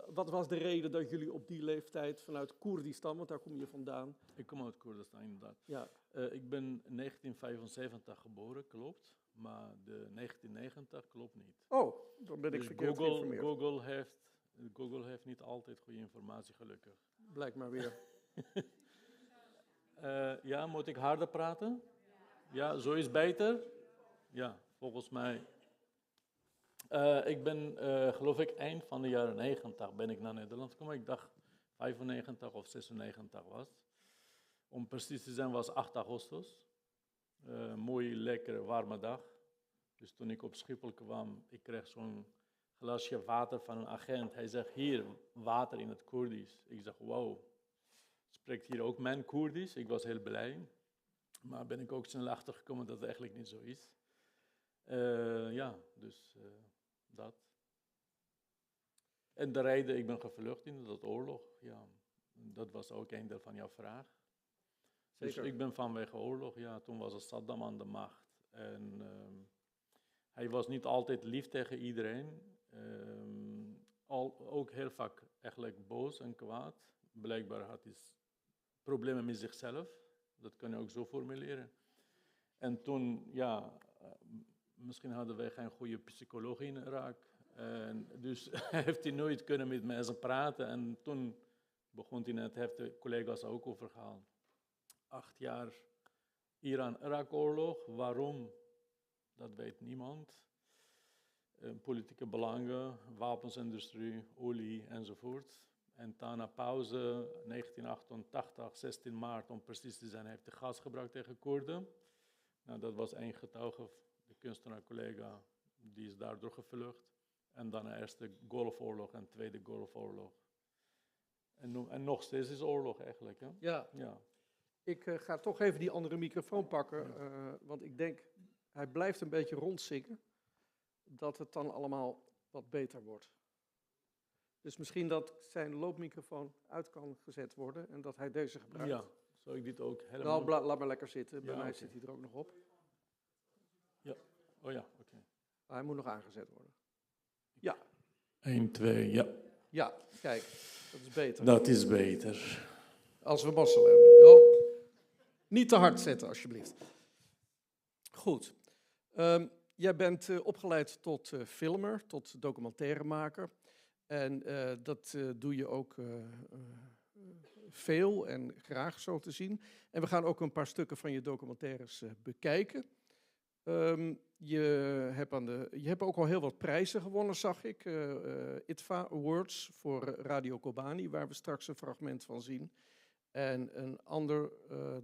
Wat was de reden dat jullie op die leeftijd vanuit Koerdistan, want daar kom je vandaan? Ik kom uit Koerdistan, inderdaad. Ja. Ik ben in 1975 geboren, klopt. Maar de 1990 klopt niet. Oh, dan ben ik Dus verkeerd geïnformeerd. Google heeft niet altijd goede informatie, gelukkig. Blijkt maar weer. Ja, moet ik harder praten? Ja, zo is beter? Ja, volgens mij. Ik ben, geloof ik, eind van de jaren 90 ben ik naar Nederland gekomen. Ik dacht 95 of 96 was. Om precies te zijn was 8 augustus. Mooi, lekkere, warme dag. Dus toen ik op Schiphol kwam, ik kreeg zo'n glasje water van een agent. Hij zegt, hier, water in het Koerdisch. Ik zeg, wow, spreekt hier ook mijn Koerdisch? Ik was heel blij. Maar ben ik ook snel achtergekomen dat het eigenlijk niet zo is. Ja, dus dat. En de reden, ik ben gevlucht in dat oorlog. Ja, dat was ook een deel van jouw vraag. Zeker. Dus ik ben vanwege oorlog, ja, toen was Saddam aan de macht. En hij was niet altijd lief tegen iedereen. Ook heel vaak eigenlijk boos en kwaad. Blijkbaar had hij problemen met zichzelf. Dat kan je ook zo formuleren. En toen, ja, misschien hadden wij geen goede psycholoog in Irak. En dus heeft hij nooit kunnen met mensen praten. En toen begon hij net, heeft de collega's ook over gehaald. 8 jaar Iran-Irak-oorlog. Waarom? Dat weet niemand. Politieke belangen, wapensindustrie, olie enzovoort. En daarna pauze, 1988, 16 maart om precies te zijn, heeft hij gas gebruikt tegen Koerden. Nou, dat was één getuige, de kunstenaar-collega, die is daardoor gevlucht. En dan de eerste Golfoorlog en tweede Golfoorlog. En nog steeds is oorlog eigenlijk, hè? Ja. Ja. Ik ga toch even die andere microfoon pakken, want ik denk, hij blijft een beetje rondzingen, dat het dan allemaal wat beter wordt. Dus misschien dat zijn loopmicrofoon uit kan gezet worden en dat hij deze gebruikt. Ja, zou ik dit ook helemaal... Nou, laat maar lekker zitten. Bij Ja, mij oké. zit hij er ook nog op. Ja, oh ja, oké. Maar hij moet nog aangezet worden. Ja, 1, 2, ja. ja, kijk, dat is beter. Dat is beter. Als we mazzel hebben. Oh, niet te hard zetten, alsjeblieft. Goed. Jij bent opgeleid tot filmer, tot documentairemaker. En dat doe je ook veel en graag zo te zien. En we gaan ook een paar stukken van je documentaires bekijken. Je hebt ook al heel wat prijzen gewonnen, zag ik. ITVA Awards voor Radio Kobani, waar we straks een fragment van zien. En een ander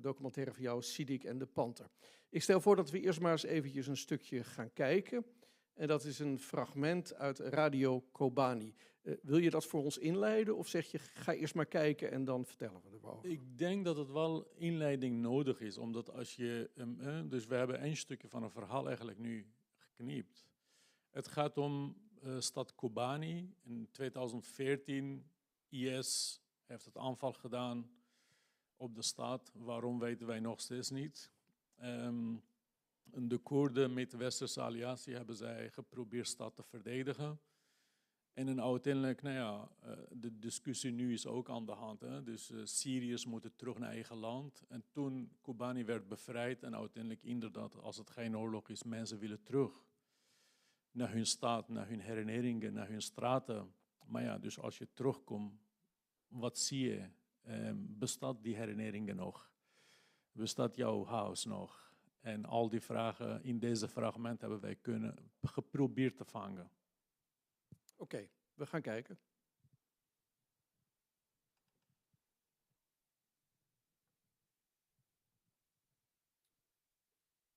documentaire van jou, Sidik en de Panter. Ik stel voor dat we eerst maar eens eventjes een stukje gaan kijken. En dat is een fragment uit Radio Kobani. Wil je dat voor ons inleiden of zeg je, ga eerst maar kijken en dan vertellen we erover? Ik denk dat het wel inleiding nodig is, omdat als je... dus we hebben 1 stukje van een verhaal eigenlijk nu geknipt. Het gaat om stad Kobani. In 2014, IS heeft het aanval gedaan op de stad. Waarom weten wij nog steeds niet. De Koerden met de Westerse alliantie hebben zij geprobeerd de stad te verdedigen. En uiteindelijk, nou ja, de discussie nu is ook aan de hand. Hè? Dus Syriërs moeten terug naar eigen land. En toen Kobani werd bevrijd en uiteindelijk inderdaad, als het geen oorlog is, mensen willen terug naar hun stad, naar hun herinneringen, naar hun straten. Maar ja, dus als je terugkomt, wat zie je? Bestaat die herinneringen nog? Bestaat jouw huis nog? En al die vragen in deze fragment hebben wij geprobeerd te vangen. Oké, we gaan kijken.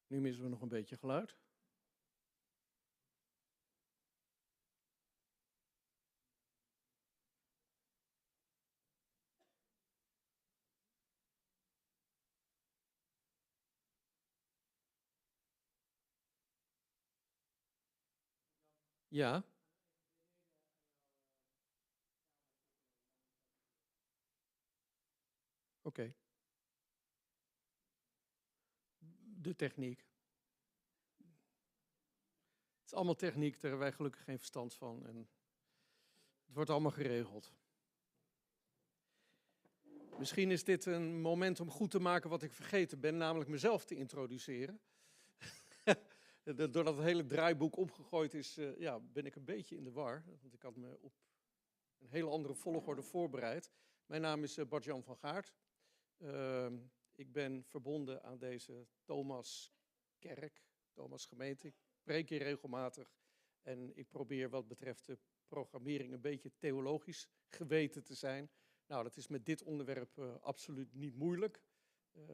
Nu missen we nog een beetje geluid. Ja. Oké. De techniek. Het is allemaal techniek, daar hebben wij gelukkig geen verstand van. En het wordt allemaal geregeld. Misschien is dit een moment om goed te maken wat ik vergeten ben, namelijk mezelf te introduceren. Doordat het hele draaiboek opgegooid is, ben ik een beetje in de war. Want ik had me op een hele andere volgorde voorbereid. Mijn naam is Bart-Jan van Gaart. Ik ben verbonden aan deze Thomaskerk, Thomasgemeente. Ik preek hier regelmatig en ik probeer wat betreft de programmering een beetje theologisch geweten te zijn. Nou, dat is met dit onderwerp absoluut niet moeilijk,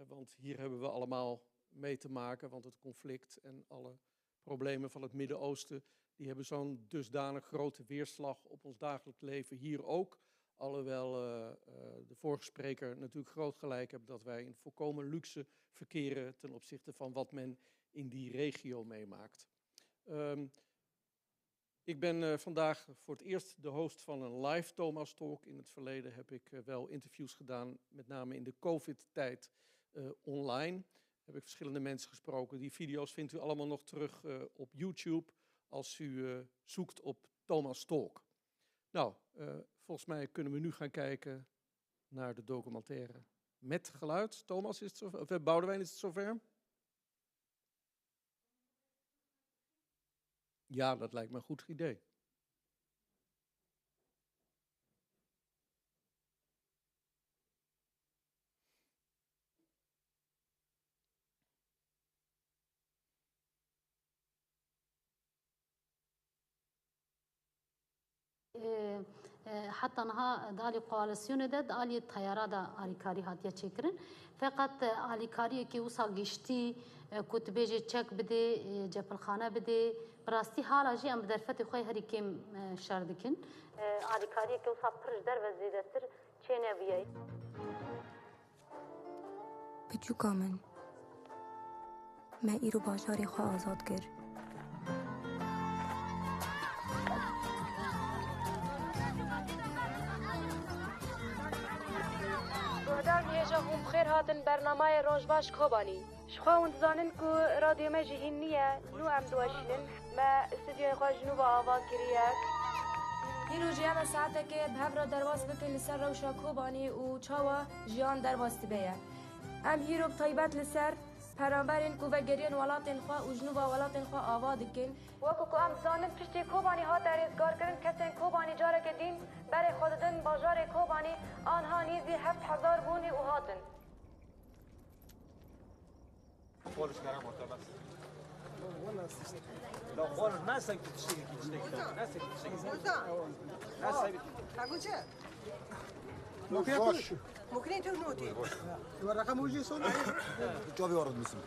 want hier hebben we allemaal mee te maken, want het conflict en alle problemen van het Midden-Oosten, die hebben zo'n dusdanig grote weerslag op ons dagelijks leven hier ook, Alhoewel de vorige spreker natuurlijk groot gelijk heeft dat wij in volkomen luxe verkeren ten opzichte van wat men in die regio meemaakt. Ik ben vandaag voor het eerst de host van een live ThomasTalk. In het verleden heb ik wel interviews gedaan, met name in de COVID-tijd online. Heb ik verschillende mensen gesproken. Die video's vindt u allemaal nog terug op YouTube als u zoekt op ThomasTalk. Nou, volgens mij kunnen we nu gaan kijken naar de documentaire met geluid. Thomas, is het zover? Of Boudewijn, is het zover? Ja, dat lijkt me een goed idee. حتى نها دالي قوالسيون داد آلي الطيارة دا آليكاري هاتيا تشكرن فقط آليكاري كي وصا قشتي كتبيجي تشك بدي جاب الخانة بدي براستي حالا جي ام بدرفتي خوي هري كيم شاردكن آليكاري كي وصا برش در وزيدتر چينه بياي بچو کامن ما ایرو باشاری خواه آزاد گر دار نیجا هم بخیر هاتن برنامه روزباش کوبانی شخواهند زانن که رادیو ما جهنیه نو ام دوشنن ما استودیو خواه جنوب آواز کریک دیرو جیام ساعته که به را درواز بکن لسر روشا کوبانی و چاوا جیان درواز تبیه ام هیرو بطایبت لسر پرامبرین کو وگرین ولاتن خواه و جنوب ولاتن خواه آواز کن وکو که ام زانن پشتی کوبانی ها ریزگار کرن کسین کوبانی جاره که دین برای خوددن باجار کوبانی آنها نیزی 7000 بونی و هاتن قولش كلام مرتبط لا قول ما سكت تشتكي ناس اقول چه؟ ممكن تو نوتي الرقم وجي صون جوابي ورد مسلم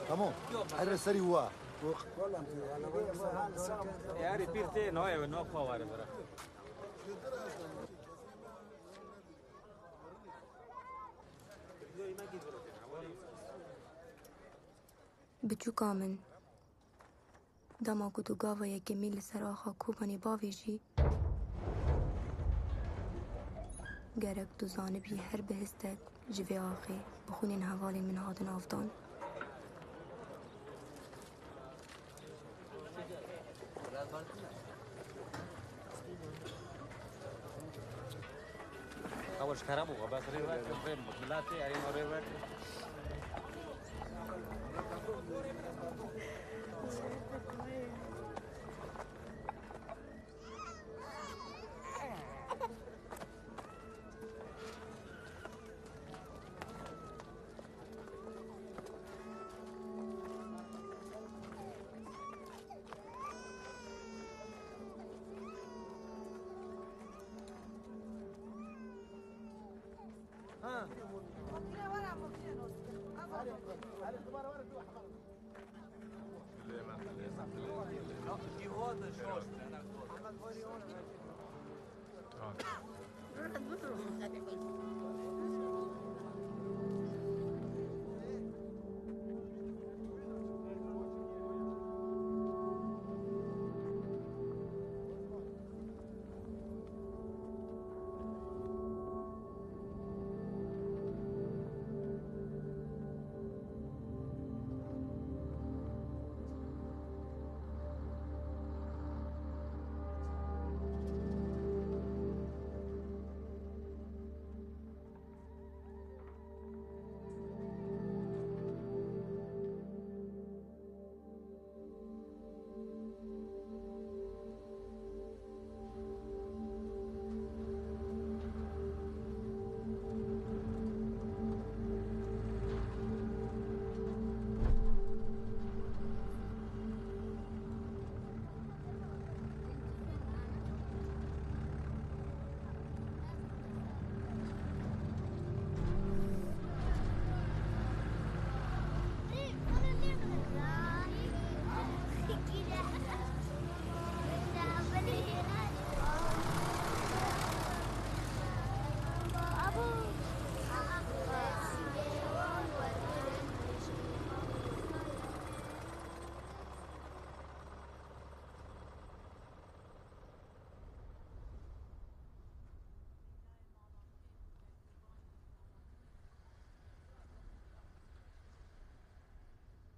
تمام حر سري هو والله يا ري بيرتي نوع نوع خواري برا بچو کامن دما کدو گاوا یکی میل سر آخا کوبانی باویجی گرک دو زانبی هر بهستک جوی آخی بخونین حوالی من هادن آفدان اولش كلام وبس ريوات فريم ملاتي يعني ريوات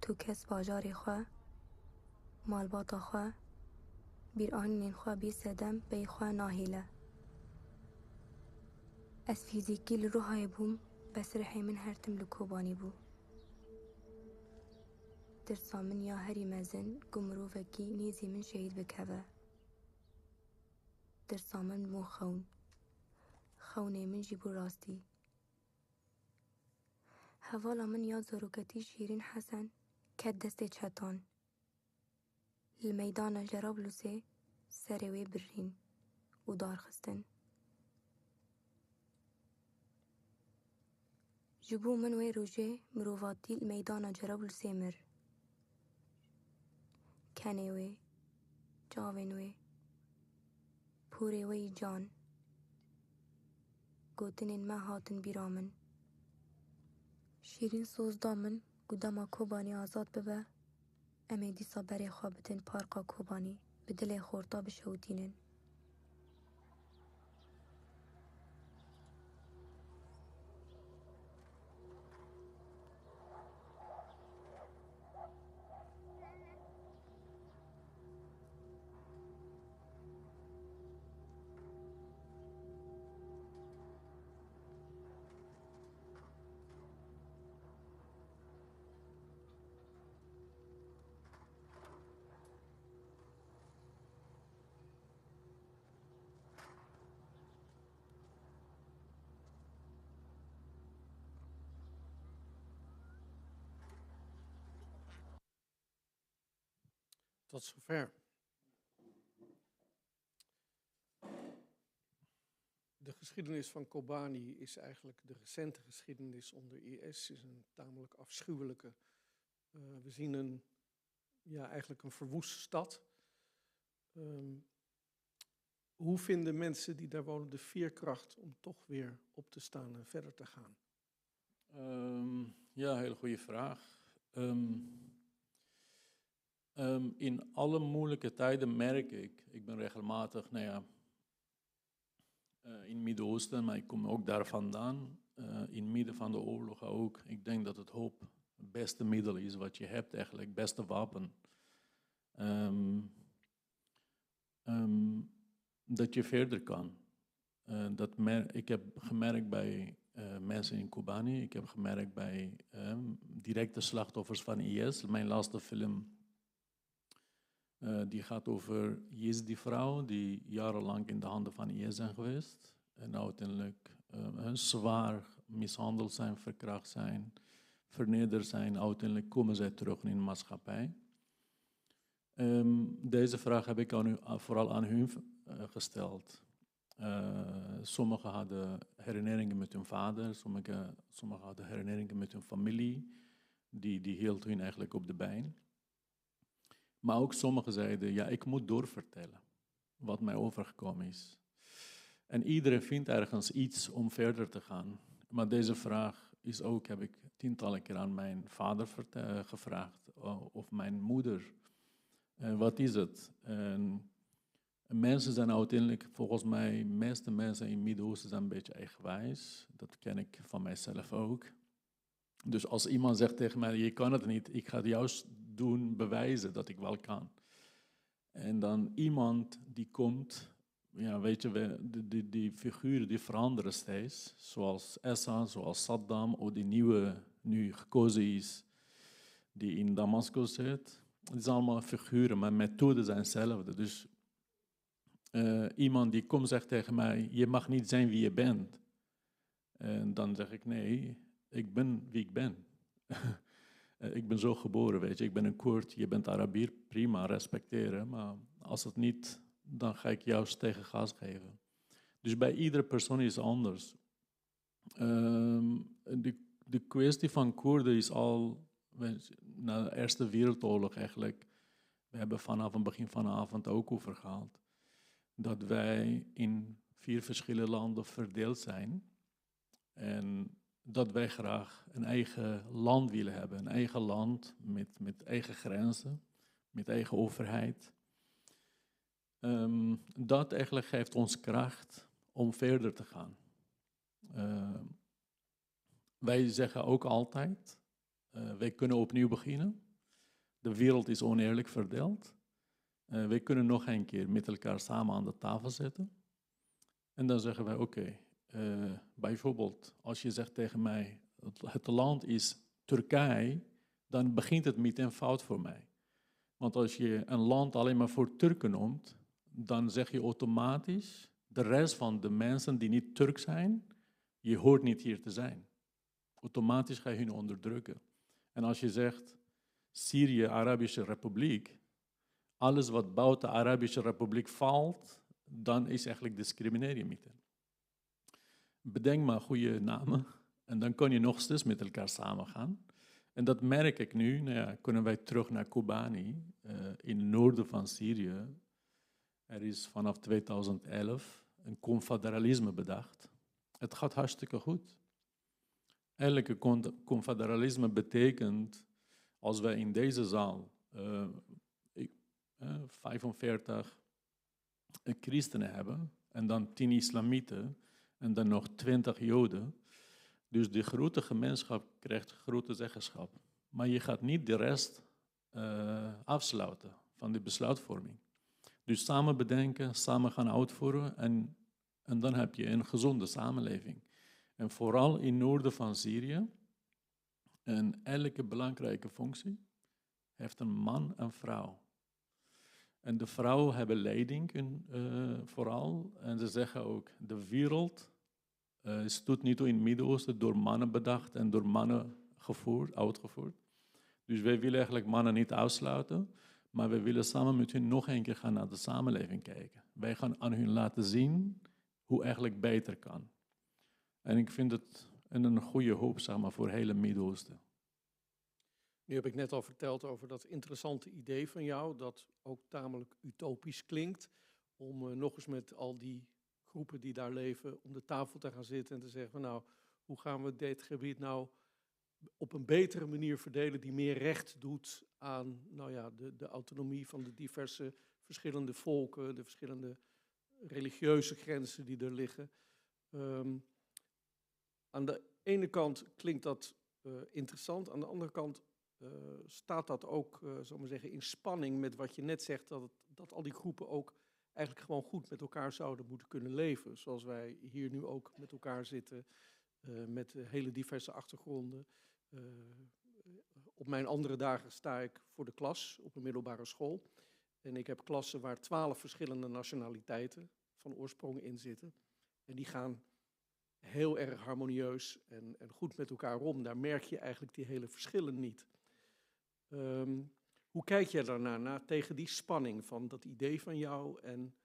تو کس باجاری خواه مالباتا خواه بیر آنین خواه بی سدم بی خواه ناهیله از فیزیکی لروهای بوم بس رحی من هرتم لکوبانی بو درسا من یا هری مزن گمروفکی نیزی من شهید بکوه درسا من مو خونه من جیبو راستی هوالا من یا زروکتی شیرین حسن کد دست چطان الميدان جرابلوسي سروي برين ودار خستن جبو من وي روجي مروفاتي الميدان جرابلوسي مر كاني وي جاوين وي پوري وي جان گوتنين ما هاتن بيرامن شیرین سوز دامن گوداما کوبانی آزاد ببه امی دیسا بری خوابتن پارقا کوبانی به دل خورتا بشودینن Tot zover. De geschiedenis van Kobani is eigenlijk de recente geschiedenis onder IS. Het is een tamelijk afschuwelijke. We zien eigenlijk een verwoeste stad. Hoe vinden mensen die daar wonen de veerkracht om toch weer op te staan en verder te gaan? Ja, hele goede vraag. In alle moeilijke tijden merk ik ben regelmatig, in Midden-Oosten, maar ik kom ook daar vandaan, in het midden van de oorlog ook. Ik denk dat het hoop het beste middel is wat je hebt eigenlijk, het beste wapen. Dat je verder kan. Ik heb gemerkt bij mensen in Kobani, ik heb gemerkt bij directe slachtoffers van IS. Mijn laatste film die gaat over Yazidi-vrouwen die jarenlang in de handen van IS zijn geweest. En uiteindelijk zwaar mishandeld zijn, verkracht zijn, vernederd zijn. Uiteindelijk komen zij terug in de maatschappij. Deze vraag heb ik vooral aan hun gesteld. Sommigen hadden herinneringen met hun vader, sommigen hadden herinneringen met hun familie. Die hield hun eigenlijk op de been. Maar ook sommigen zeiden, ja, ik moet doorvertellen wat mij overgekomen is. En iedereen vindt ergens iets om verder te gaan. Maar deze vraag is ook, heb ik tientallen keer aan mijn vader gevraagd, of mijn moeder. Wat is het? Mensen zijn uiteindelijk, volgens mij, de meeste mensen in het Midden-Oosten zijn een beetje eigenwijs. Dat ken ik van mijzelf ook. Dus als iemand zegt tegen mij, je kan het niet, ik ga het juist bewijzen dat ik wel kan. En dan iemand die komt, ja, weet je, die figuren die veranderen steeds. Zoals Assad, zoals Saddam, of die nieuwe, nu gekozen is, die in Damascus zit. Het zijn allemaal figuren, maar methoden zijn hetzelfde. Dus iemand die komt zegt tegen mij, je mag niet zijn wie je bent. En dan zeg ik, nee, ik ben wie ik ben. Ik ben zo geboren, weet je. Ik ben een Koerd, je bent Arabier, prima, respecteren. Maar als het niet, dan ga ik juist tegen gas geven. Dus bij iedere persoon is het anders. De kwestie van Koerden is al, na de Eerste Wereldoorlog eigenlijk, we hebben vanaf het begin van de avond ook over gehad, dat wij in 4 verschillende landen verdeeld zijn. En dat wij graag een eigen land willen hebben. Een eigen land met eigen grenzen, met eigen overheid. Dat eigenlijk geeft ons kracht om verder te gaan. Wij zeggen ook altijd, wij kunnen opnieuw beginnen. de wereld is oneerlijk verdeeld. Wij kunnen nog een keer met elkaar samen aan de tafel zitten. En dan zeggen wij, oké, bijvoorbeeld als je zegt tegen mij, het land is Turkije, dan begint het meteen fout voor mij. Want als je een land alleen maar voor Turken noemt, dan zeg je automatisch, de rest van de mensen die niet Turk zijn, je hoort niet hier te zijn. Automatisch ga je hun onderdrukken. En als je zegt, Syrië, Arabische Republiek, alles wat buiten de Arabische Republiek valt, dan is eigenlijk discriminering meteen. Bedenk maar goede namen en dan kun je nog steeds met elkaar samengaan. En dat merk ik nu, kunnen wij terug naar Kobani, in het noorden van Syrië. Er is vanaf 2011 een confederalisme bedacht. Het gaat hartstikke goed. Eigenlijk confederalisme betekent, als wij in deze zaal 45 christenen hebben, en dan 10 islamieten, en dan nog 20 joden. Dus de grote gemeenschap krijgt grote zeggenschap. Maar je gaat niet de rest afsluiten van de besluitvorming. Dus samen bedenken, samen gaan uitvoeren en dan heb je een gezonde samenleving. En vooral in het noorden van Syrië, en elke belangrijke functie heeft een man en vrouw. En de vrouwen hebben leiding vooral. En ze zeggen ook, de wereld is tot nu toe in het Midden-Oosten door mannen bedacht en door mannen uitgevoerd. Dus wij willen eigenlijk mannen niet uitsluiten, maar we willen samen met hen nog een keer gaan naar de samenleving kijken. Wij gaan aan hun laten zien hoe eigenlijk beter kan. En ik vind het een goede hoop, zeg maar, voor het hele Midden-Oosten. Nu heb ik net al verteld over dat interessante idee van jou, dat ook tamelijk utopisch klinkt, om nog eens met al die groepen die daar leven om de tafel te gaan zitten en te zeggen van nou, hoe gaan we dit gebied nou op een betere manier verdelen die meer recht doet aan de autonomie van de diverse verschillende volken, de verschillende religieuze grenzen die er liggen. Aan de ene kant klinkt dat interessant, aan de andere kant staat dat ook, zal maar zeggen, in spanning met wat je net zegt, dat al die groepen ook eigenlijk gewoon goed met elkaar zouden moeten kunnen leven. Zoals wij hier nu ook met elkaar zitten, met hele diverse achtergronden. Op mijn andere dagen sta ik voor de klas op een middelbare school. En ik heb klassen waar 12 verschillende nationaliteiten van oorsprong in zitten. En die gaan heel erg harmonieus en goed met elkaar om. Daar merk je eigenlijk die hele verschillen niet. Hoe kijk jij daarnaar, tegen die spanning van dat idee van jou en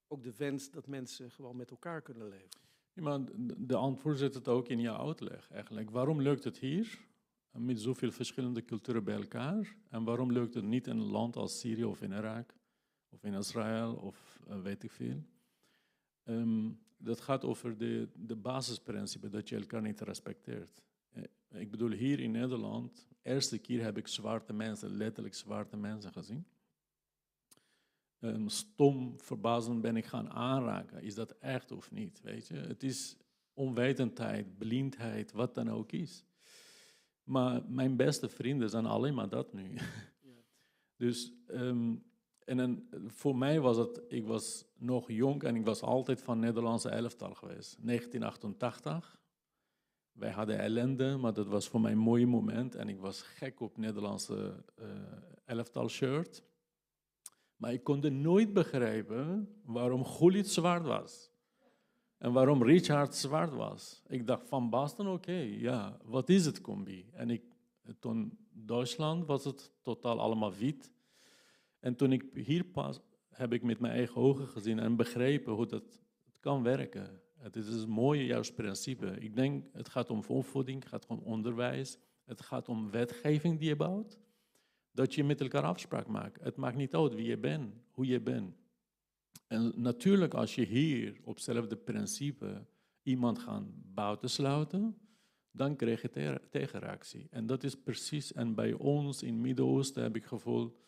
ook de wens dat mensen gewoon met elkaar kunnen leven? Ja, maar de antwoord zit het ook in jouw uitleg eigenlijk. Waarom lukt het hier met zoveel verschillende culturen bij elkaar? En waarom lukt het niet in een land als Syrië of in Irak of in Israël of weet ik veel? Dat gaat over de basisprincipe dat je elkaar niet respecteert. Ik bedoel, hier in Nederland, de eerste keer heb ik zwarte mensen, letterlijk zwarte mensen gezien. Stom, verbazend ben ik gaan aanraken. Is dat echt of niet, weet je? Het is onwetendheid, blindheid, wat dan ook is. Maar mijn beste vrienden zijn alleen maar dat nu. Ja. Dus, voor mij was het, ik was nog jong en ik was altijd van Nederlandse elftal geweest. 1988. Wij hadden ellende, maar dat was voor mij een mooi moment. En ik was gek op Nederlandse elftal shirt. Maar ik kon nooit begrijpen waarom Gullit zwart was. En waarom Richard zwart was. Ik dacht, Van Basten, oké, wat is het combi? En toen Duitsland was het totaal allemaal wit. En toen ik hier pas, heb ik met mijn eigen ogen gezien en begrepen hoe het kan werken. Het is een mooie juist principe. Ik denk, het gaat om opvoeding, het gaat om onderwijs. Het gaat om wetgeving die je bouwt. Dat je met elkaar afspraak maakt. Het maakt niet uit wie je bent, hoe je bent. En natuurlijk, als je hier op hetzelfde principe iemand gaat buitensluiten, dan krijg je tegenreactie. En dat is precies, en bij ons in het Midden-Oosten heb ik het gevoel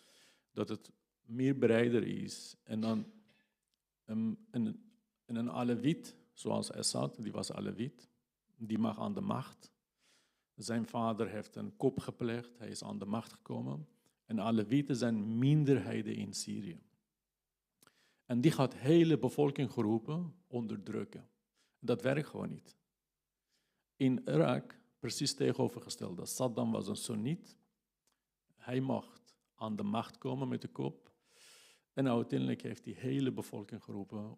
dat het meer breder is. En dan een Alevit, zoals Assad, die was Alevit, die mag aan de macht. Zijn vader heeft een kop gepleegd, hij is aan de macht gekomen. En Alewieten zijn minderheden in Syrië. En die gaat hele bevolkingsgroepen onderdrukken. Dat werkt gewoon niet. In Irak, precies tegenovergestelde. Saddam was een Soeniet. Hij mocht aan de macht komen met de kop. En uiteindelijk heeft hij hele bevolkingsgroepen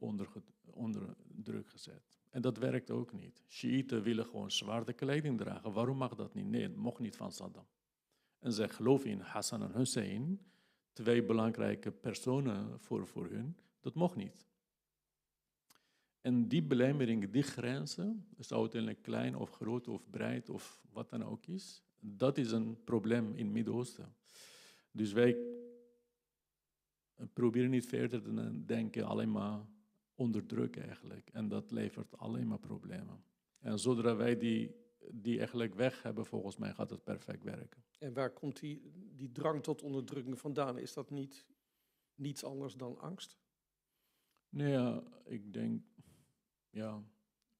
onder druk gezet. En dat werkt ook niet. Shiiten willen gewoon zwarte kleding dragen. Waarom mag dat niet? Nee, het mocht niet van Saddam. En zij geloven in Hassan en Hussein, 2 belangrijke personen voor hun. Dat mocht niet. En die belemmeringen, die grenzen, is uiteindelijk klein of groot of breed of wat dan ook is, dat is een probleem in het Midden-Oosten. Dus wij proberen niet verder te denken, alleen maar onderdrukken eigenlijk. En dat levert alleen maar problemen. En zodra wij die eigenlijk weg hebben, volgens mij gaat het perfect werken. En waar komt die drang tot onderdrukking vandaan? Is dat niets anders dan angst? Nee, ja, ik denk, ja,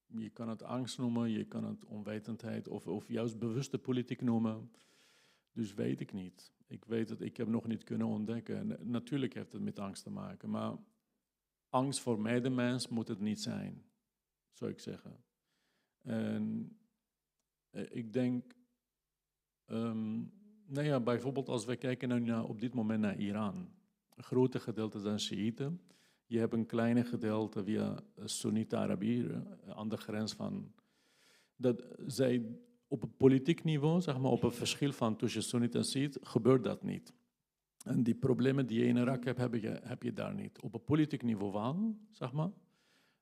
je kan het angst noemen, je kan het onwetendheid of juist bewuste politiek noemen. Dus weet ik niet. Ik weet het, ik heb nog niet kunnen ontdekken. En natuurlijk heeft het met angst te maken, maar angst voor medemens moet het niet zijn, zou ik zeggen. En ik denk, nou ja, bijvoorbeeld als we kijken op dit moment naar Iran. Een grote gedeelte zijn Shiiten. Je hebt een kleine gedeelte via Soennieten-Arabieren aan de grens van... Dat zij op het politiek niveau, zeg maar, op een verschil van tussen Soenniet en Shiit, gebeurt dat niet. En die problemen die je in Irak hebt, heb je daar niet. Op het politiek niveau wel, zeg maar.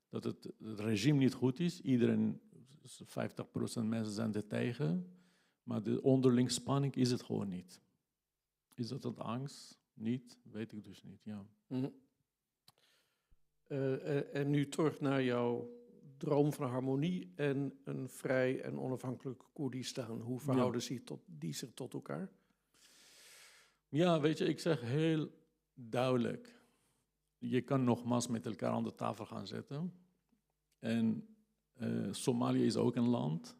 Dat het regime niet goed is. Iedereen, 50% mensen zijn er tegen. Maar de onderling spanning is het gewoon niet. Is dat het angst? Niet? Weet ik dus niet, ja. Mm-hmm. En nu terug naar jouw droom van harmonie en een vrij en onafhankelijk Koerdistan. Hoe verhouden die zich tot elkaar? Ja, weet je, ik zeg heel duidelijk. Je kan nogmaals met elkaar aan de tafel gaan zitten. En Somalië is ook een land.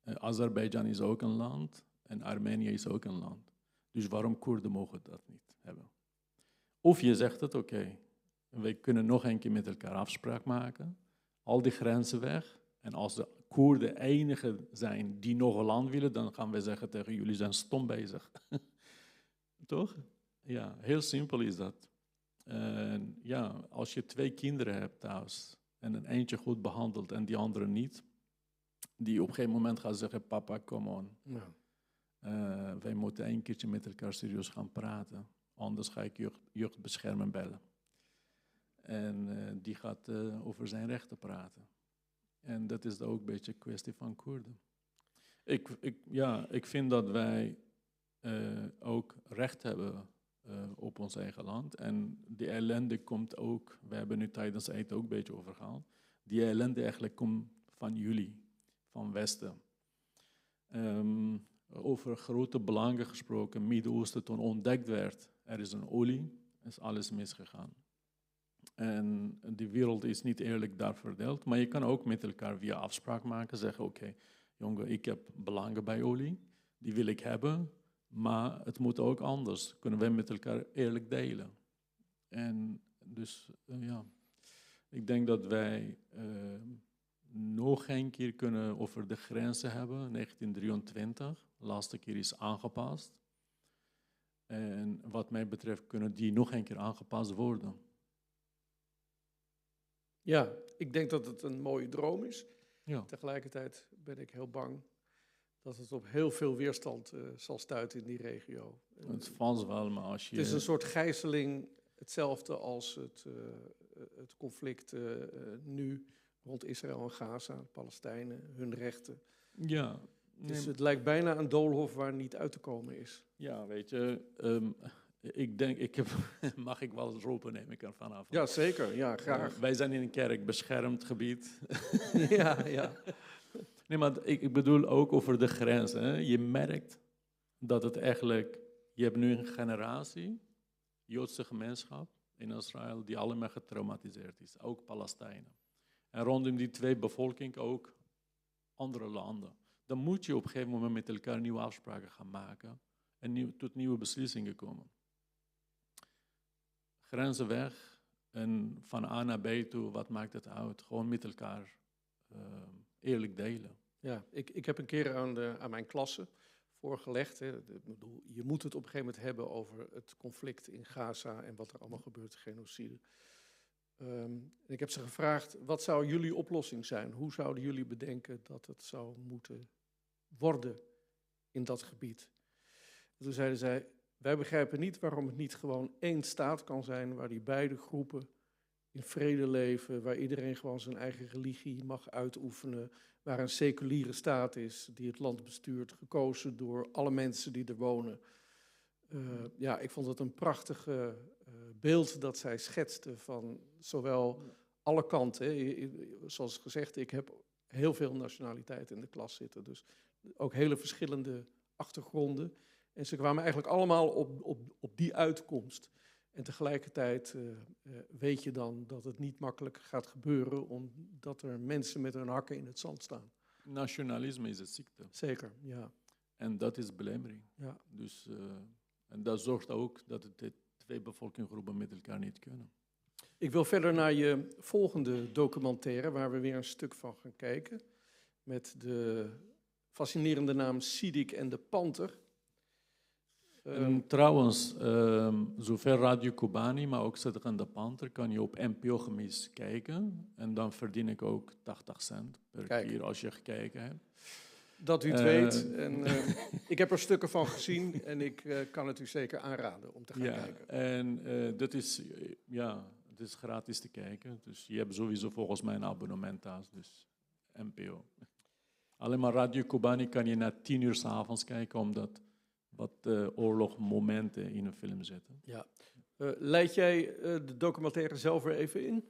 Azerbeidzjan is ook een land. En Armenië is ook een land. Dus waarom Koerden mogen dat niet hebben? Of je zegt het, oké, wij kunnen nog een keer met elkaar afspraak maken. Al die grenzen weg. En als de Koerden enige zijn die nog een land willen, dan gaan wij zeggen tegen jullie zijn stom bezig. Toch? Ja, heel simpel is dat. Ja, als je 2 kinderen hebt thuis en een eentje goed behandelt en die andere niet, die op een gegeven moment gaat zeggen, papa, come on. Ja. Wij moeten een keertje met elkaar serieus gaan praten. Anders ga ik jeugdbescherming bellen. En die gaat over zijn rechten praten. En dat is ook een beetje een kwestie van Koerden. Ik vind dat wij ook recht hebben op ons eigen land. En die ellende komt ook, we hebben nu tijdens eten ook een beetje over gehad. Die ellende eigenlijk komt van jullie, van Westen. Over grote belangen gesproken, Midden-Oosten toen ontdekt werd, er is een olie, is alles misgegaan. En die wereld is niet eerlijk daar verdeeld, maar je kan ook met elkaar via afspraak maken, zeggen oké, jongen, ik heb belangen bij olie, die wil ik hebben, maar het moet ook anders. Kunnen wij met elkaar eerlijk delen. En dus, ja, ik denk dat wij nog een keer kunnen over de grenzen hebben, 1923. De laatste keer is aangepast. En wat mij betreft kunnen die nog een keer aangepast worden. Ja, ik denk dat het een mooie droom is. Ja. Tegelijkertijd ben ik heel bang dat het op heel veel weerstand zal stuiten in die regio. Het valt wel, maar als je... Het is een soort gijzeling, hetzelfde als het conflict nu rond Israël en Gaza, de Palestijnen, hun rechten. Ja. Dus het lijkt bijna een doolhof waar niet uit te komen is. Ja, weet je, ik denk, mag ik wel roepen, neem ik ervan af. Ja, zeker. Ja, graag. Wij zijn in een kerk beschermd gebied. Ja. Nee, maar ik bedoel ook over de grens. Hè. Je merkt dat het eigenlijk... Je hebt nu een generatie, Joodse gemeenschap in Israël, die allemaal getraumatiseerd is. Ook Palestijnen. En rondom die 2 bevolkingen ook andere landen. Dan moet je op een gegeven moment met elkaar nieuwe afspraken gaan maken en tot nieuwe beslissingen komen. grenzen weg en van A naar B toe, wat maakt het uit? Gewoon met elkaar eerlijk delen. Ja, ik heb een keer aan mijn klasse voorgelegd. Hè, je moet het op een gegeven moment hebben over het conflict in Gaza en wat er allemaal gebeurt, genocide. Ik heb ze gevraagd, wat zou jullie oplossing zijn? Hoe zouden jullie bedenken dat het zou moeten worden in dat gebied? En toen zeiden zij, wij begrijpen niet waarom het niet gewoon één staat kan zijn waar die beide groepen in vrede leven, waar iedereen gewoon zijn eigen religie mag uitoefenen, waar een seculiere staat is die het land bestuurt, gekozen door alle mensen die er wonen. Ja, ik vond het een prachtig beeld dat zij schetste van zowel alle kanten. Zoals gezegd, ik heb heel veel nationaliteiten in de klas zitten, dus ook hele verschillende achtergronden. En ze kwamen eigenlijk allemaal op die uitkomst. En tegelijkertijd weet je dan dat het niet makkelijk gaat gebeuren, omdat er mensen met hun hakken in het zand staan. Nationalisme is een ziekte. Zeker, ja. En dat is belemmering. Ja. Dus, en dat zorgt ook dat de twee bevolkingsgroepen met elkaar niet kunnen. Ik wil verder naar je volgende documentaire, waar we weer een stuk van gaan kijken. Met de fascinerende naam Sidik en de Panter. En trouwens, zowel Radio Kobani, maar ook Sidik en de Panter kan je op NPO Gemis kijken. En dan verdien ik ook 80 cent per keer als je gekeken hebt. Dat u het weet. En, ik heb er stukken van gezien en ik kan het u zeker aanraden om te gaan kijken. En dat is, het is gratis te kijken. Dus je hebt sowieso volgens mij een abonnement thuis, dus NPO. Alleen maar Radio Kobani kan je na 10 uur 's avonds kijken, omdat wat oorlogmomenten in een film zitten. Ja. Leid jij de documentaire zelf weer even in?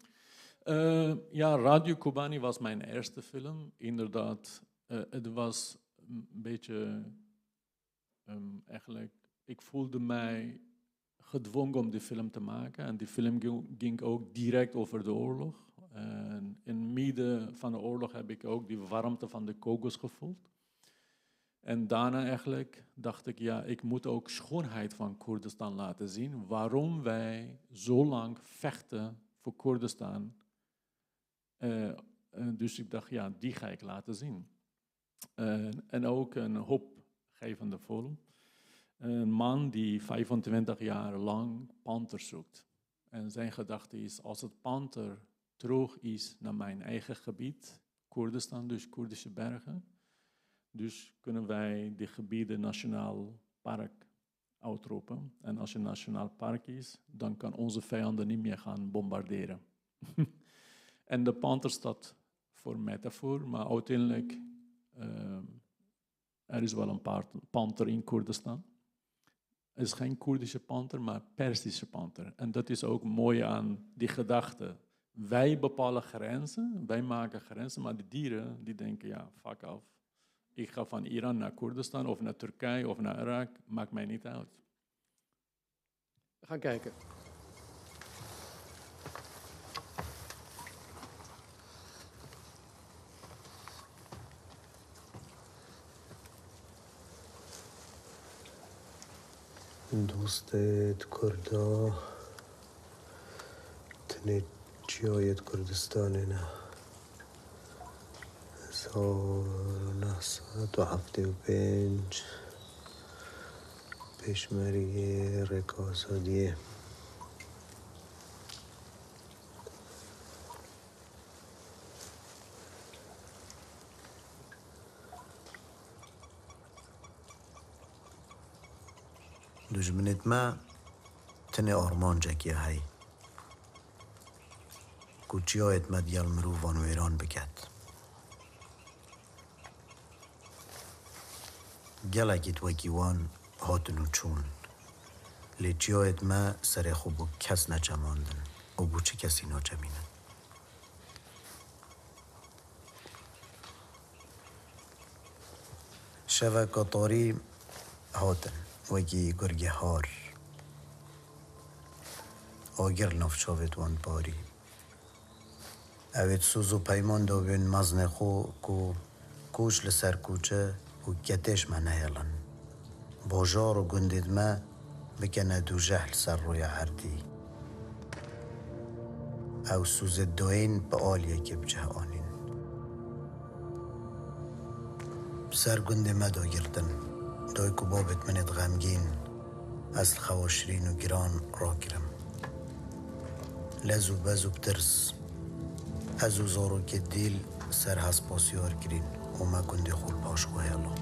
Ja, Radio Kobani was mijn eerste film. Inderdaad, het was een beetje, eigenlijk, ik voelde mij gedwongen om die film te maken. En die film ging ook direct over de oorlog. En in het midden van de oorlog heb ik ook die warmte van de kogels gevoeld. En daarna eigenlijk dacht ik, ja, ik moet ook schoonheid van Koerdistan laten zien. Waarom wij zo lang vechten voor Koerdistan. Dus ik dacht, ja, die ga ik laten zien. En ook een hoopgevende film. Een man die 25 jaar lang panter zoekt. En zijn gedachte is, als het panter terug is naar mijn eigen gebied, Koerdistan, dus Koerdische bergen, dus kunnen wij die gebieden nationaal park uitroepen. En als het nationaal park is, dan kan onze vijanden niet meer gaan bombarderen. En de panter staat voor metafoor, maar uiteindelijk er is wel een panter in Koerdistan. Het is geen Koerdische panter, maar Persische panter. En dat is ook mooi aan die gedachte. Wij bepalen grenzen, wij maken grenzen, maar de dieren die denken, ja, fuck off. Ik ga van Iran naar Koerdistan of naar Turkije of naar Irak, maakt mij niet uit. We gaan kijken. دوستت کردا تنه جایت کردستان نه 1975 پیشمری رکاسادیه دجمنت ما تنه آرمان جکیه هی کچیایت مدیال مروفان و ایران بکد گلکت وکیوان هاتنو چون لیچیایت ما سر خوبو کس نچماندن و بوچه کسی ناچمینن شوکاتاری هاتن وگی گرگه هار آگر نفشاوت وان پاری اوید سوزو پیمان دوبین مزن خو کو کوش لسر کوچه و کتش من هیلن باجار و گندید ما بکنه دو جهل سر روی عردی او سوز دوین به آلیه که بجه آنین سرگند مدا گردن دای که بابت منت غمگین اصل خواشرین و گران را گرم لزو بزو بترس ازو زارو که دیل سر هست پاسیار گرین و ما گنده خول پاش خویالا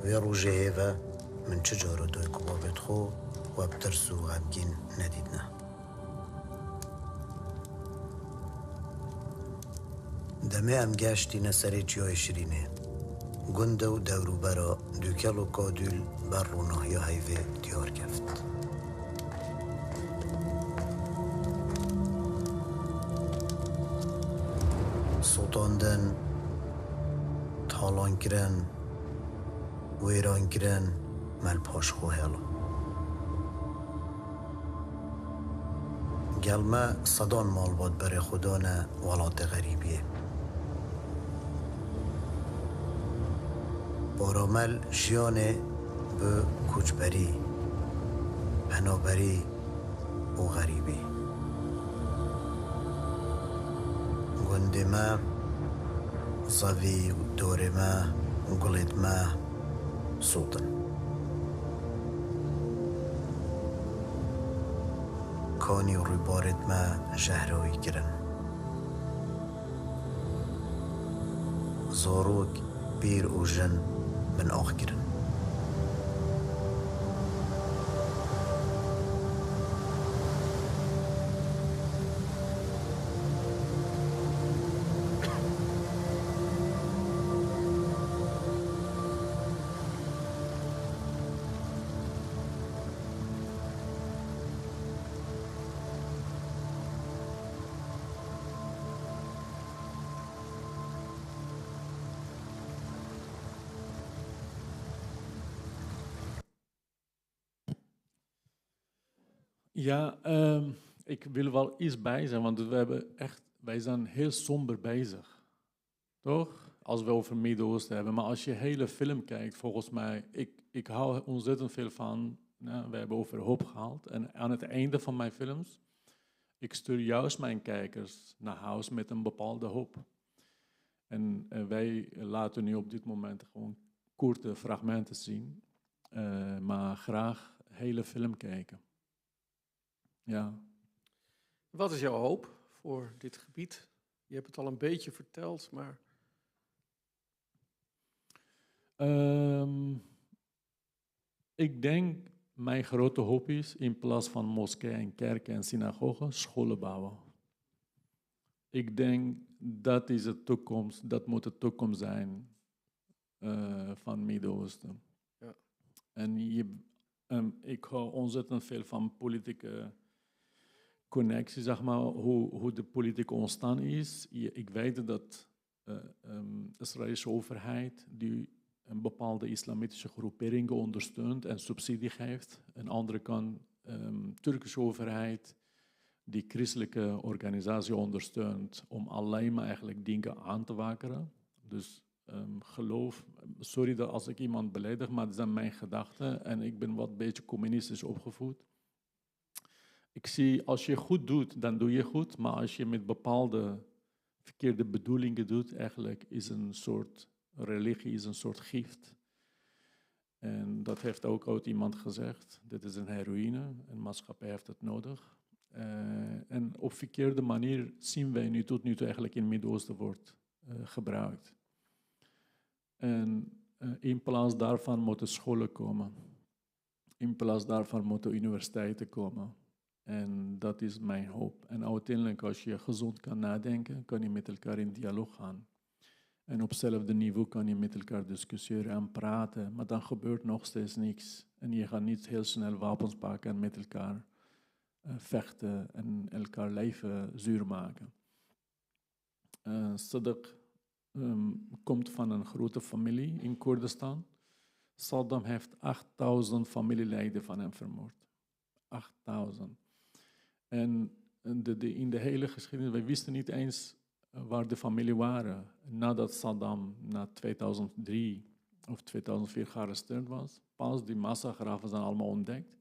و روژه هیوه من چجارو دای که بابت خو و بترس و غمگین ندید نه دمه ام گشتی نسر جای شرینه گنده و دورو برا دوکل و کادول بر روناه یا هیوه دیار گفت سلطاندن تالان کرن ویران کرن مل پاش خوهلا گلمه صدان مال باد بر خدا نه ولات غریبیه بارامل جیانه به کوچبری پنابری و غریبی گنده ما زوی و دور ما گلت ما سوتن کانی و روی ما جهروی گرن زاروک بیر و جن من آخ گرن Ja, ik wil wel iets bij zijn, want wij zijn heel somber bezig. Toch? Als we over Midden-Oosten hebben. Maar als je hele film kijkt, volgens mij, ik hou ontzettend veel van, we hebben over hoop gehaald. En aan het einde van mijn films, ik stuur juist mijn kijkers naar huis met een bepaalde hoop. En wij laten nu op dit moment gewoon korte fragmenten zien, maar graag hele film kijken. Ja. Wat is jouw hoop voor dit gebied? Je hebt het al een beetje verteld, maar... Ik denk, mijn grote hoop is, in plaats van moskeeën en kerken en synagogen, scholen bouwen. Ik denk, dat is de toekomst, dat moet de toekomst zijn van Midden-Oosten. Ja. En ik hou ontzettend veel van politieke connectie, zeg maar, hoe de politiek ontstaan is. Ik weet dat de Israëlische overheid die een bepaalde islamitische groeperingen ondersteunt en subsidie geeft. Aan de andere kant Turkse overheid die christelijke organisatie ondersteunt om alleen maar eigenlijk dingen aan te wakkeren. Dus geloof, sorry dat als ik iemand beledig, maar dat zijn mijn gedachten en ik ben wat beetje communistisch opgevoed. Ik zie, als je goed doet, dan doe je goed, maar als je met bepaalde verkeerde bedoelingen doet, eigenlijk is een soort religie, is een soort gift. En dat heeft ook ooit iemand gezegd, dit is een heroïne, een maatschappij heeft het nodig. En op verkeerde manier zien wij nu tot nu toe eigenlijk in het Midden-Oosten wordt gebruikt. En in plaats daarvan moeten scholen komen. In plaats daarvan moeten universiteiten komen. En dat is mijn hoop. En uiteindelijk, als je gezond kan nadenken, kan je met elkaar in dialoog gaan. En op hetzelfde niveau kan je met elkaar discussiëren en praten, maar dan gebeurt nog steeds niks. En je gaat niet heel snel wapens pakken en met elkaar vechten en elkaar leven zuur maken. Sadak komt van een grote familie in Koerdistan. Saddam heeft 8000 familieleden van hem vermoord. 8000. En in de hele geschiedenis, wij wisten niet eens waar de familie waren. Nadat Saddam na 2003 of 2004 gearresteerd was, pas die massagraven zijn allemaal ontdekt.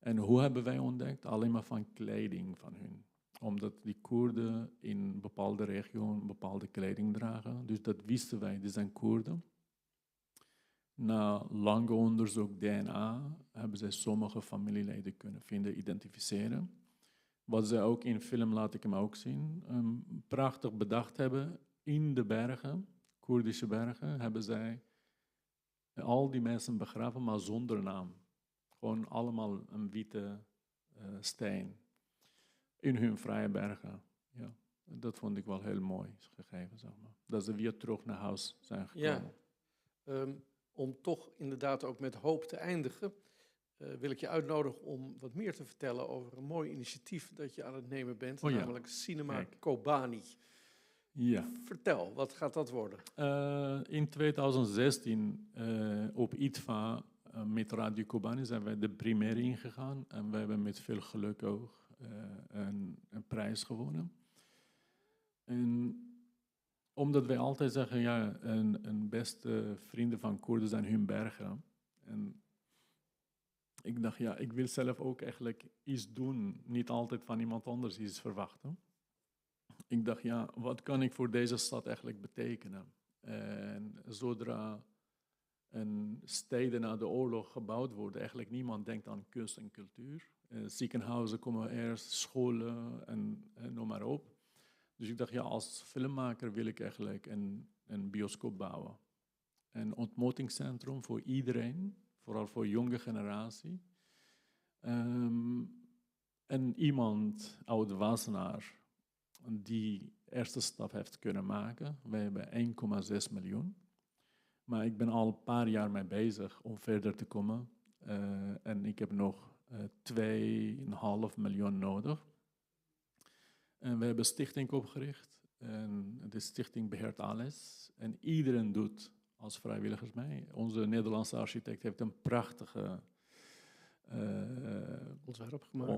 En hoe hebben wij ontdekt? Alleen maar van kleding van hun. Omdat die Koerden in een bepaalde regio een bepaalde kleding dragen. Dus dat wisten wij, die zijn Koerden. Na lang onderzoek DNA hebben zij sommige familieleden kunnen vinden, identificeren. Wat zij ook in film, laat ik hem ook zien, prachtig bedacht hebben. In de bergen, Koerdische bergen, hebben zij al die mensen begraven, maar zonder naam. Gewoon allemaal een witte steen. In hun vrije bergen. Ja, dat vond ik wel heel mooi gegeven, zeg maar. Dat ze weer terug naar huis zijn gekomen. Ja, om toch inderdaad ook met hoop te eindigen, wil ik je uitnodigen om wat meer te vertellen over een mooi initiatief dat je aan het nemen bent, namelijk Cinema Kijk. Kobani. Ja. Vertel, wat gaat dat worden? In 2016 op ITVA met Radio Kobani zijn wij de première ingegaan en we hebben met veel geluk ook een prijs gewonnen. En omdat wij altijd zeggen, ja, een beste vrienden van Koerden zijn hun bergen. En ik dacht, ja, ik wil zelf ook eigenlijk iets doen, niet altijd van iemand anders iets verwachten. Ik dacht, ja, wat kan ik voor deze stad eigenlijk betekenen? En zodra steden na de oorlog gebouwd worden, eigenlijk niemand denkt aan kunst en cultuur. Ziekenhuizen komen eerst, scholen en noem maar op. Dus ik dacht, ja, als filmmaker wil ik eigenlijk een bioscoop bouwen. Een ontmoetingscentrum voor iedereen, vooral voor jonge generatie. En iemand uit Wassenaar die eerste stap heeft kunnen maken. Wij hebben 1,6 miljoen. Maar ik ben al een paar jaar mee bezig om verder te komen. En ik heb nog 2,5 miljoen nodig. En we hebben een stichting opgericht. En de stichting beheert alles. En iedereen doet als vrijwilligers mee. Onze Nederlandse architect heeft een prachtige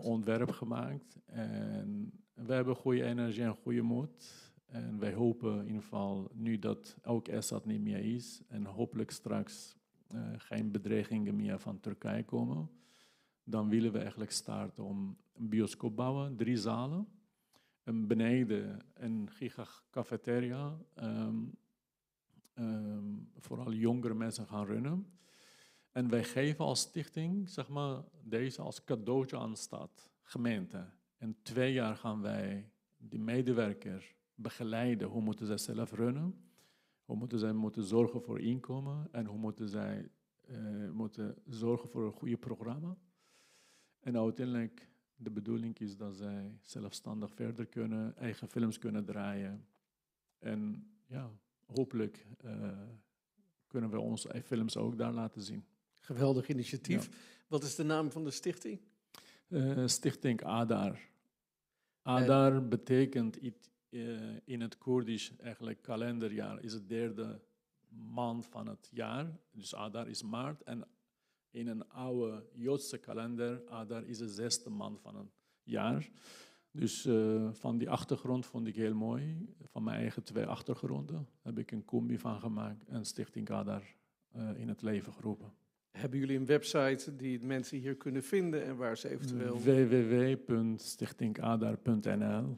ontwerp gemaakt. En we hebben goede energie en goede moed. En wij hopen in ieder geval, nu dat ook Assad niet meer is, en hopelijk straks geen bedreigingen meer van Turkije komen, dan willen we eigenlijk starten om een bioscoop bouwen, 3 zalen. En beneden een gigacafeteria, vooral jongere mensen gaan runnen. En wij geven als stichting, zeg maar, deze als cadeautje aan de stad, gemeente. En 2 jaar gaan wij die medewerker begeleiden. Hoe moeten zij zelf runnen? Hoe moeten zij zorgen voor inkomen? En hoe moeten zij moeten zorgen voor een goede programma? En uiteindelijk, de bedoeling is dat zij zelfstandig verder kunnen, eigen films kunnen draaien. En ja, hopelijk kunnen we onze films ook daar laten zien. Geweldig initiatief. Ja. Wat is de naam van de stichting? Stichting Adar. Adar betekent in het Koerdisch eigenlijk kalenderjaar is het 3e maand van het jaar. Dus Adar is maart. En in een oude Joodse kalender, Adar is de 6e maand van het jaar. Dus van die achtergrond vond ik heel mooi. Van mijn eigen 2 achtergronden heb ik een combi van gemaakt en Stichting Adar in het leven geroepen. Hebben jullie een website die mensen hier kunnen vinden en waar ze eventueel... www.stichtingadar.nl.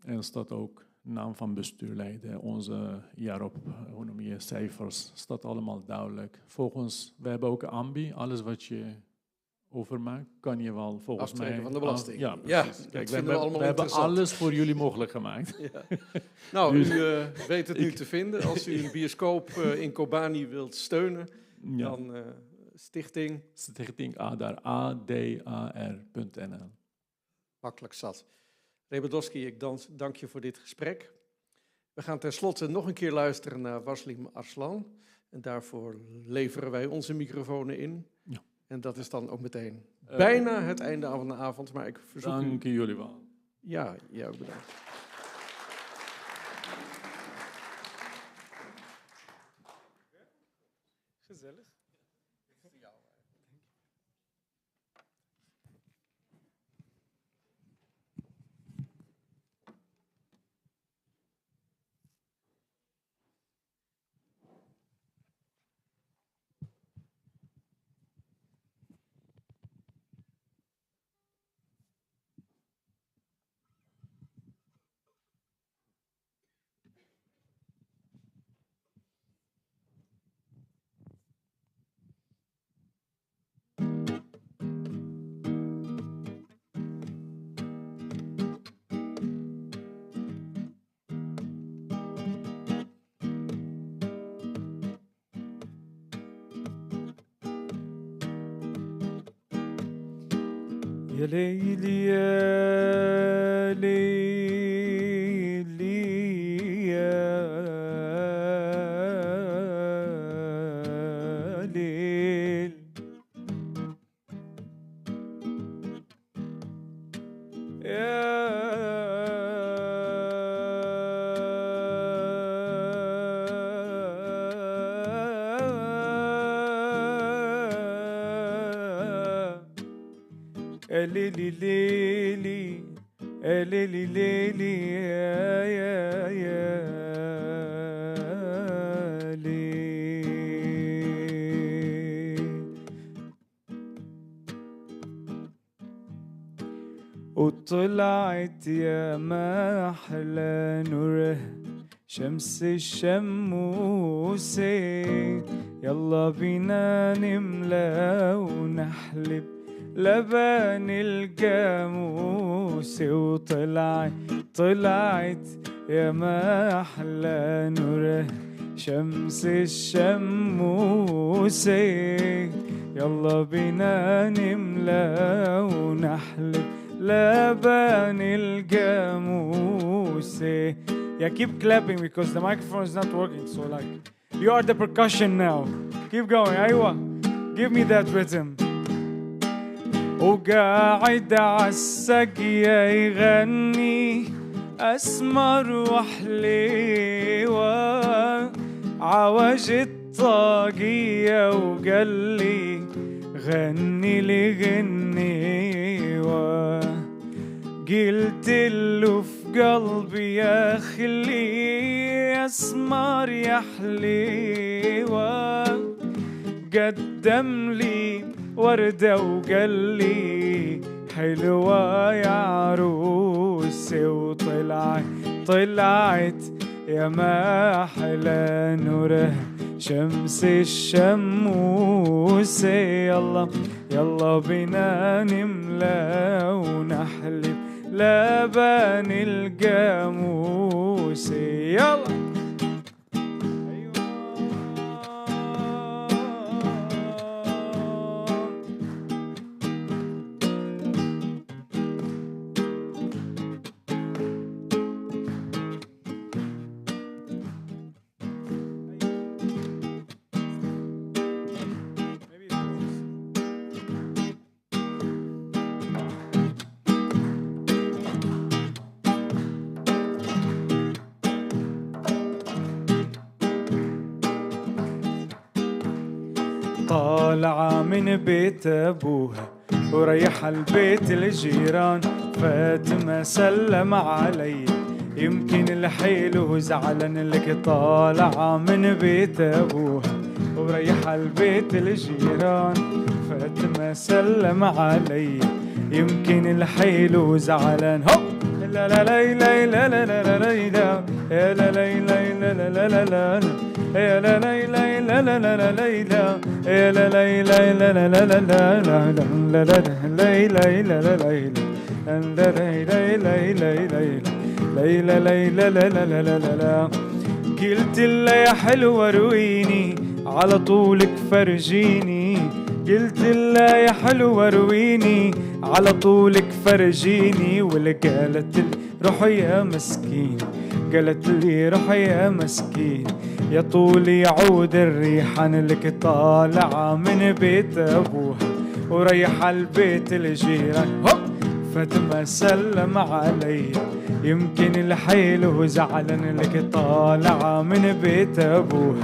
En er staat ook naam van bestuurleden, onze jaarop, hoe noem je, cijfers, staat allemaal duidelijk. Volgens, we hebben ook een ambi, alles wat je overmaakt, kan je wel volgens aftrekken mij... van de belasting. Ja, precies. Kijk, we hebben alles voor jullie mogelijk gemaakt. Ja. Nou, dus, u weet het nu te vinden. Als u een bioscoop in Kobani wilt steunen, dan Stichting Adar, adar.nl. Makkelijk zat. Reber Dosky, ik dank je voor dit gesprek. We gaan tenslotte nog een keer luisteren naar Wasim Arslan. En daarvoor leveren wij onze microfoons in. Ja. En dat is dan ook meteen bijna het einde van de avond. Maar ik verzoek dank jullie wel. Ja, jij ook bedankt. Gezellig. يا ليلي يا ليلي يا ليل ليلي ليلي ليلي ليلي يا ليل وطلعت يا ما أحلى نوره شمس الشموسة يلا بينا نملى ونحلب لبن الجاموس وطلعت يا ما أحلى نوره شمس الشموسة يلا بينا نملى ونحلب لبن الجاموسة. Yeah, keep clapping because the microphone is not working. So like, you are the percussion now. Keep going. أيوة. Give me that rhythm. وقاعد عالسقيا يغني أسمر وحليوة عوج الطاقية وقال لي غني لي غنيوة قلت له في قلبي يا خلي أسمر يا حليوة قدم لي وردة وقال لي حلوة يا عروسي وطلعت يا ما أحلى نوره شمس الشموسة يلا بينا نملى ونحلب لبن الجاموسة يلا طالعة من بيت أبوها وريح البيت الجيران فاتمة سلم علي يمكن الحيل زعلان لك طالعة من بيت أبوها وريح البيت الجيران فاتمة سلم علي يمكن الحيل زعلان هو لا لا لا لا لا لا لا لا لا لا لا لا لا لا يا لا لا لا لا لا لا لا لا يا لا لا لا لا لا لا لا لا لا لا لا قلت له يا حلوة رويني على طولك فرجيني قلت له يا حلوة رويني على طولك فرجيني واللي قالت لي روح يا مسكين قالت لي روح يا مسكين يا طولي يعود الريحان لك طالعة من بيت أبوها وريح البيت الجيران فاتمة سلم علي يمكن الحيل زعلان لك طالعة من بيت أبوها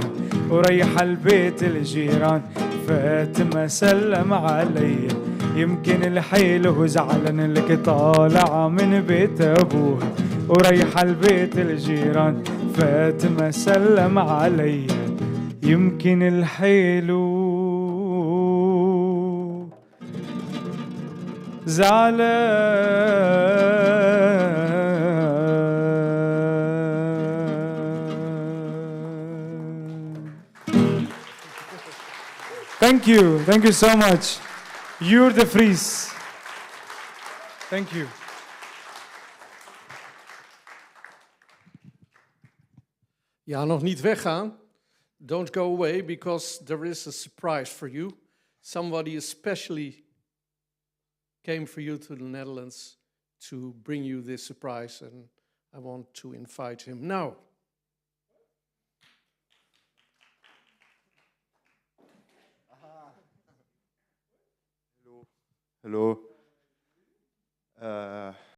وريح البيت الجيران فاتمة سلم علي يمكن الحيل زعلان لك طالعة من بيت أبوها وريح البيت الجيران فاتمة سلم علي يمكن الحيل زعلان. Thank you so much. You're the freeze. Thank you. Ja, nog niet weggaan. Don't go away, because there is a surprise for you. Somebody especially came for you to the Netherlands to bring you this surprise, and I want to invite him now. Hello.